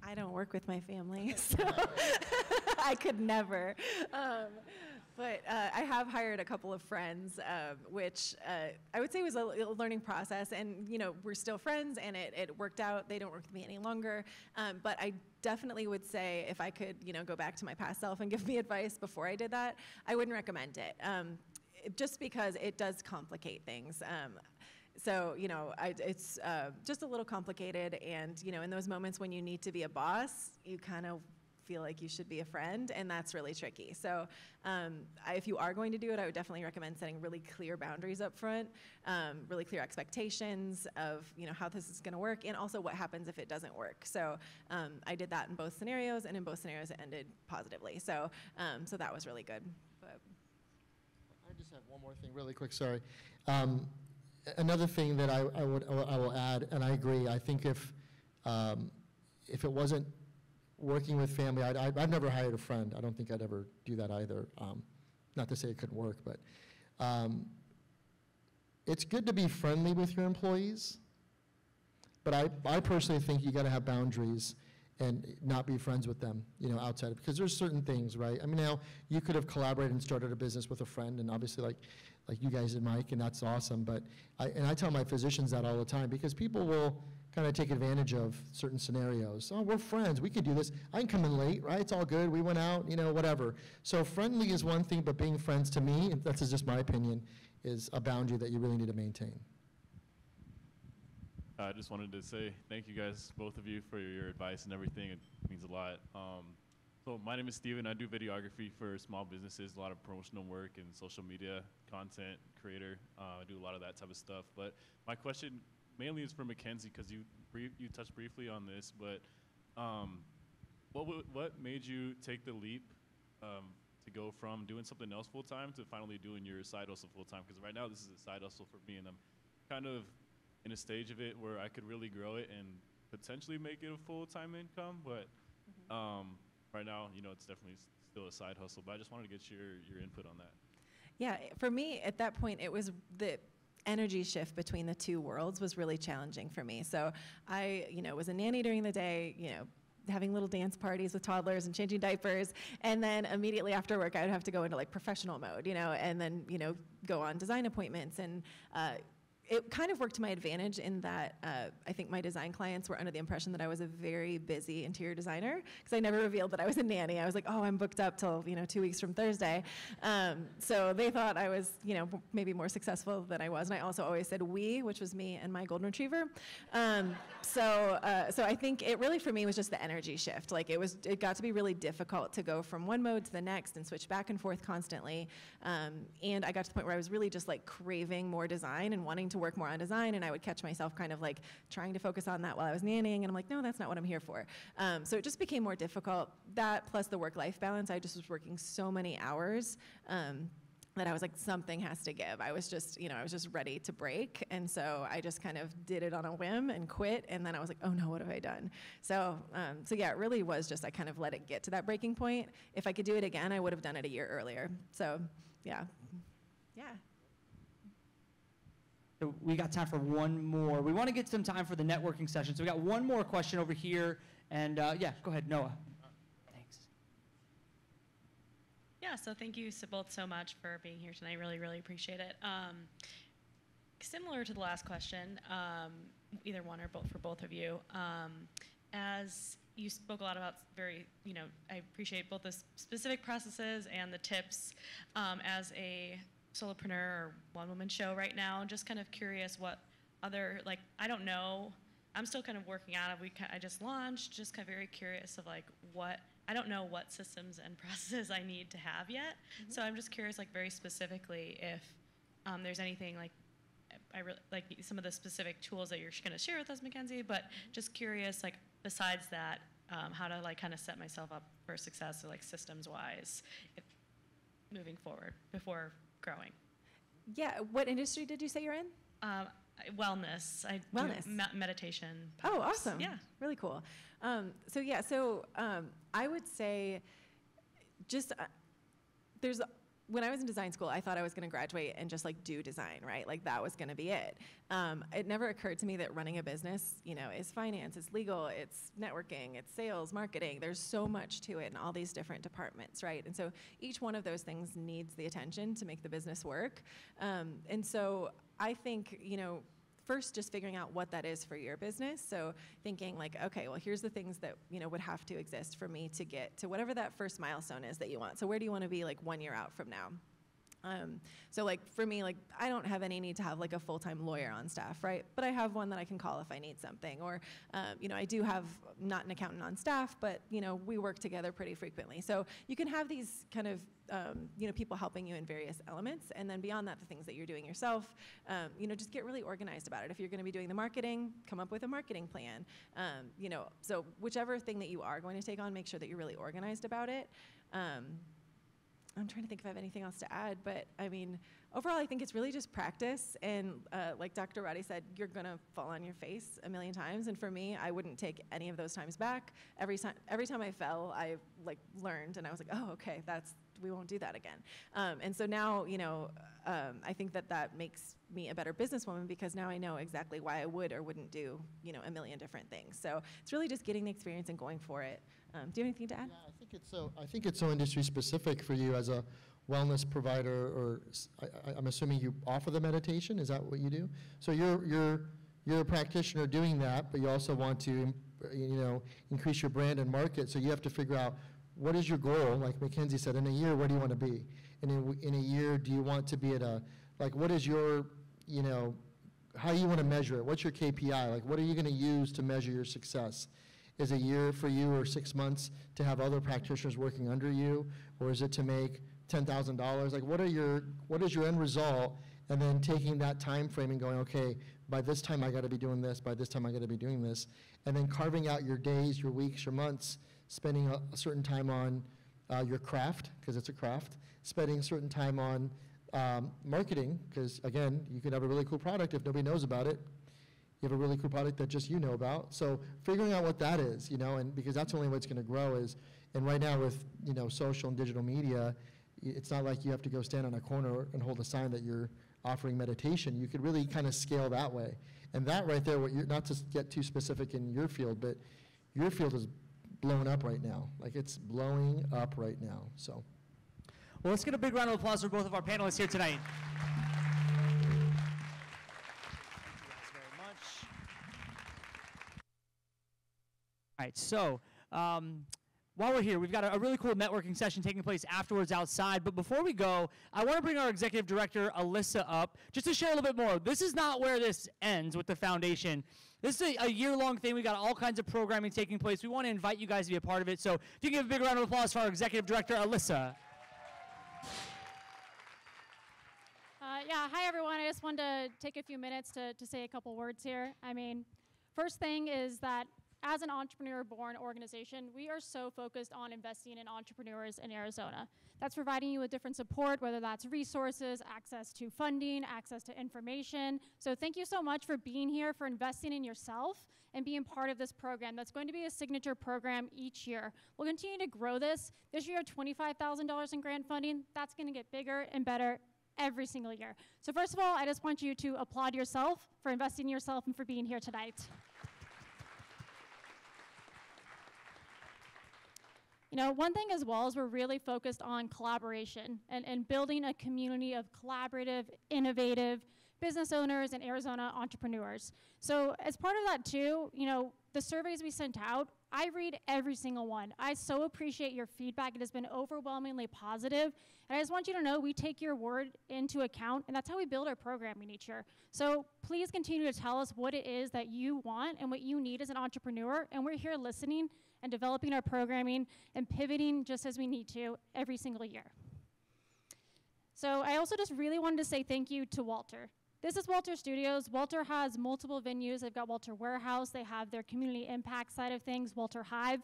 I don't work with my family, so I could never. But I have hired a couple of friends, which I would say was a learning process. And, you know, we're still friends, and it worked out. They don't work with me any longer. But I definitely would say if I could, you know, go back to my past self and give me advice before I did that, I wouldn't recommend it. Just because it does complicate things. So, you know, it's just a little complicated. And, you know, in those moments when you need to be a boss, you kind of feel like you should be a friend, and that's really tricky. So if you are going to do it, I would definitely recommend setting really clear boundaries up front, really clear expectations of, you know, how this is going to work, and also what happens if it doesn't work. So I did that in both scenarios, and in both scenarios it ended positively. So so that was really good. But I just have one more thing really quick, sorry. Another thing that I will add, and I agree, I think if it wasn't working with family, I've never hired a friend. I don't think I'd ever do that either. Not to say it couldn't work, but it's good to be friendly with your employees, but I personally think you got to have boundaries and not be friends with them, you know, outside of, because there's certain things, right? I mean, now you could have collaborated and started a business with a friend, and obviously like you guys did, Mike, and that's awesome. But I tell my physicians that all the time, because people will kind of take advantage of certain scenarios. Oh, we're friends, we could do this. I can come in late, right? It's all good, we went out, you know, whatever. So friendly is one thing, but being friends, to me, and that's just my opinion, is a boundary that you really need to maintain. I just wanted to say thank you guys, both of you, for your advice and everything. It means a lot. So my name is Steven. I do videography for small businesses, a lot of promotional work and social media content creator. I do a lot of that type of stuff. But my question mainly is for Mackenzie, because you touched briefly on this, but what made you take the leap to go from doing something else full-time to finally doing your side hustle full-time? Because right now this is a side hustle for me, and I'm kind of in a stage of it where I could really grow it and potentially make it a full-time income, but right now, you know, it's definitely still a side hustle. But I just wanted to get your input on that. Yeah, for me, at that point, it was the energy shift between the two worlds was really challenging for me. So I, you know, was a nanny during the day, you know, having little dance parties with toddlers and changing diapers, and then immediately after work, I would have to go into like professional mode, you know, and then, you know, go on design appointments, and it kind of worked to my advantage in that I think my design clients were under the impression that I was a very busy interior designer, because I never revealed that I was a nanny. I was like, oh, I'm booked up till 2 weeks from Thursday. So they thought I was maybe more successful than I was. And I also always said we, which was me and my golden retriever. So I think it really for me was just the energy shift. Like it got to be really difficult to go from one mode to the next and switch back and forth constantly. And I got to the point where I was really just like craving more design and wanting to work more on design, and I would catch myself kind of like trying to focus on that while I was nannying, and I'm like, no, that's not what I'm here for. So it just became more difficult. That plus the work-life balance, I just was working so many hours that I was like, something has to give. I was just, I was just ready to break, and so I just kind of did it on a whim and quit, and then I was like, oh no, what have I done? So yeah, it really was just I kind of let it get to that breaking point. If I could do it again, I would have done it a year earlier. So yeah. So we got time for one more. We want to get some time for the networking session. So we got one more question over here. And yeah, go ahead, Noah. Thanks. Yeah, so thank you both so much for being here tonight. Really, really appreciate it. Similar to the last question, either one or both for both of you, as you spoke a lot about I appreciate both the specific processes and the tips as a solopreneur or one-woman show right now. Just kind of curious what other, I don't know, I'm still kind of working out of, I just launched, just kind of very curious of I don't know what systems and processes I need to have yet. So I'm just curious, very specifically, if there's anything I really like some of the specific tools that you're going to share with us, Mackenzie, but just curious, besides that, how to kind of set myself up for success, systems-wise, moving forward before growing. Yeah, what industry did you say you're in? Wellness. I Wellness. do meditation. Oh, awesome. Yeah. Really cool. I would say just when I was in design school, I thought I was going to graduate and just do design, right? That was going to be it. It never occurred to me that running a business, is finance, it's legal, it's networking, it's sales, marketing. There's so much to it in all these different departments, right? And so each one of those things needs the attention to make the business work. And so I think, first just figuring out what that is for your business. So thinking okay, well, here's the things that, would have to exist for me to get to whatever that first milestone is that you want. So where do you want to be 1 year out from now? So for me, I don't have any need to have a full-time lawyer on staff, right? But I have one that I can call if I need something. Or, I do have not an accountant on staff, but, we work together pretty frequently. So you can have these kind of, people helping you in various elements. And then beyond that, the things that you're doing yourself, just get really organized about it. If you're going to be doing the marketing, come up with a marketing plan. So whichever thing that you are going to take on, make sure that you're really organized about it. I'm trying to think if I have anything else to add, but I mean, overall, I think it's really just practice. And like Dr. Radi said, you're going to fall on your face a million times. And for me, I wouldn't take any of those times back. Every time I fell, I learned, and I was like, oh, okay, we won't do that again. And so now, I think that makes me a better businesswoman, because now I know exactly why I would or wouldn't do, a million different things. So it's really just getting the experience and going for it. Do you have anything to add? Yeah, I think it's so industry specific for you as a wellness provider, or I'm assuming you offer the meditation. Is that what you do? So you're a practitioner doing that, but you also want to, increase your brand and market. So you have to figure out, what is your goal? Like Mackenzie said, in a year, where do you want to be? And in a year, do you want to be at what is your, how you want to measure it? What's your KPI? What are you going to use to measure your success? Is a year for you, or 6 months to have other practitioners working under you? Or is it to make $10,000? What is your end result? And then taking that time frame and going, okay, by this time I got to be doing this, by this time I got to be doing this. And then carving out your days, your weeks, your months, spending a certain time on your craft, because it's a craft, spending a certain time on marketing, because again, you could have a really cool product if nobody knows about it. You have a really cool product that just you know about. So figuring out what that is, and because that's only what's going to grow is, and right now with, social and digital media, it's not like you have to go stand on a corner and hold a sign that you're offering meditation. You could really kind of scale that way. And that right there, not to get too specific in your field, but your field is blown up right now. It's blowing up right now, so. Well, let's get a big round of applause for both of our panelists here tonight. right, so while we're here, we've got a really cool networking session taking place afterwards outside. But before we go, I want to bring our executive director, Alyssa, up just to share a little bit more. This is not where this ends with the foundation. This is a year-long thing. We got all kinds of programming taking place. We want to invite you guys to be a part of it. So if you can give a big round of applause for our executive director, Alyssa. Yeah, hi everyone. I just wanted to take a few minutes to say a couple words here. I mean, first thing is that as an entrepreneur-born organization, we are so focused on investing in entrepreneurs in Arizona. That's providing you with different support, whether that's resources, access to funding, access to information. So thank you so much for being here, for investing in yourself, and being part of this program. That's going to be a signature program each year. We'll continue to grow this. This year, $25,000 in grant funding. That's going to get bigger and better every single year. So first of all, I just want you to applaud yourself for investing in yourself and for being here tonight. You know, one thing as well is we're really focused on collaboration and building a community of collaborative, innovative business owners and Arizona entrepreneurs. So as part of that too, you know, the surveys we sent out, I read every single one. I so appreciate your feedback. It has been overwhelmingly positive. And I just want you to know we take your word into account, and that's how we build our programming each year. So please continue to tell us what it is that you want and what you need as an entrepreneur, and we're here listening and developing our programming and pivoting just as we need to every single year. So I also just really wanted to say thank you to Walter. This is Walter Studios. Walter has multiple venues. They've got Walter Warehouse. They have their community impact side of things, Walter Hive.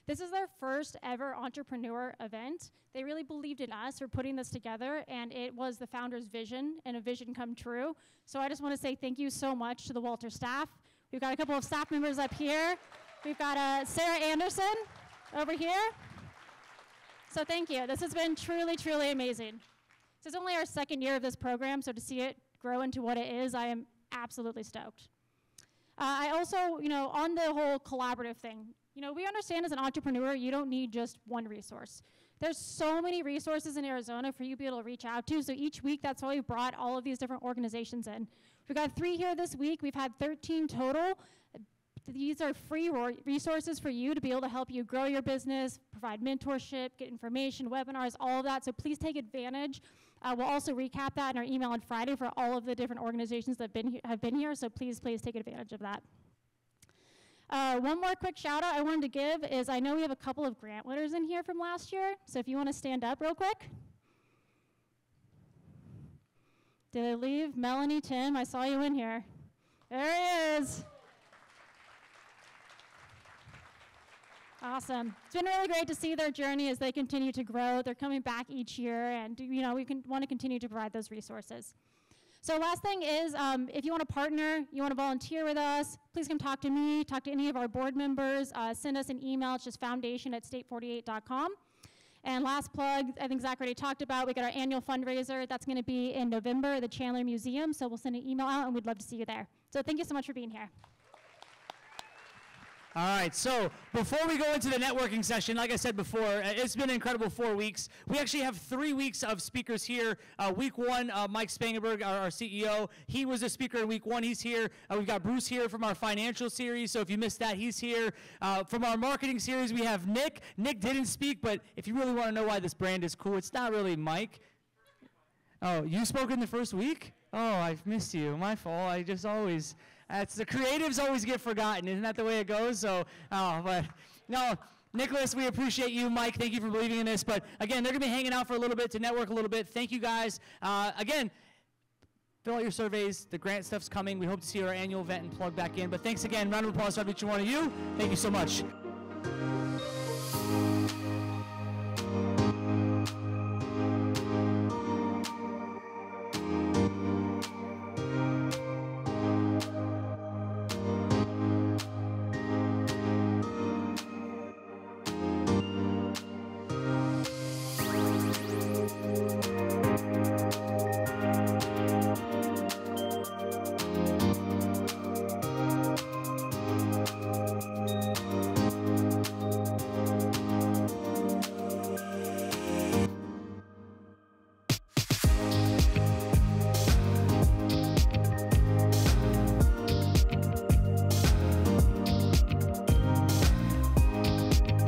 This is their first ever entrepreneur event. They really believed in us for putting this together, and it was the founder's vision and a vision come true. So I just want to say thank you so much to the Walter staff. We've got a couple of staff members up here. We've got Sarah Anderson over here. So thank you. This has been truly, truly amazing. This is only our second year of this program, so to see it grow into what it is, I am absolutely stoked. I also, you know, on the whole collaborative thing, you know, we understand as an entrepreneur, you don't need just one resource. There's so many resources in Arizona for you to be able to reach out to, so each week that's why we've brought all of these different organizations in. We've got 3 here this week. We've had 13 total. These are free resources for you to be able to help you grow your business, provide mentorship, get information, webinars, all of that. So please take advantage. We'll also recap that in our email on Friday for all of the different organizations that have been here. So please take advantage of that. One more quick shout out I wanted to give is I know we have a couple of grant winners in here from last year. So if you want to stand up real quick. Did I leave? Melanie, Tim, I saw you in here. There he is. Awesome. It's been really great to see their journey as they continue to grow.Ey're coming back each year, and you know we want to continue to provide those resources. So last thing is, if you want to partner, you want to volunteer with us, please come talk to me, talk to any of our board members, send us an email. It's just foundation@state48.com. And last plug, I think Zach already talked about, we got our annual fundraiser. That's going to be in November at the Chandler Museum, so we'll send an email out, and we'd love to see you there. So thank you so much for being here. All right, so before we go into the networking session, like I said before, it's been an incredible 4 weeks. We actually have 3 weeks of speakers here. Week 1, Mike Spangenberg, our CEO, he was a speaker in week 1. He's here. We've got Bruce here from our financial series, so if you missed that, he's here. From our marketing series, we have Nick. Nick didn't speak, but if you really want to know why this brand is cool, it's not really Mike. Oh, you spoke in the first week? Oh, I've missed you. My fault. I just always... That's the creatives always get forgotten. Isn't that the way it goes? So, but no, Nicholas, we appreciate you. Mike, thank you for believing in this. But again, they're going to be hanging out for a little bit to network a little bit. Thank you guys. Again, fill out your surveys. The grant stuff's coming. We hope to see our annual event and plug back in. But thanks again. Round of applause for each one of you. Thank you so much.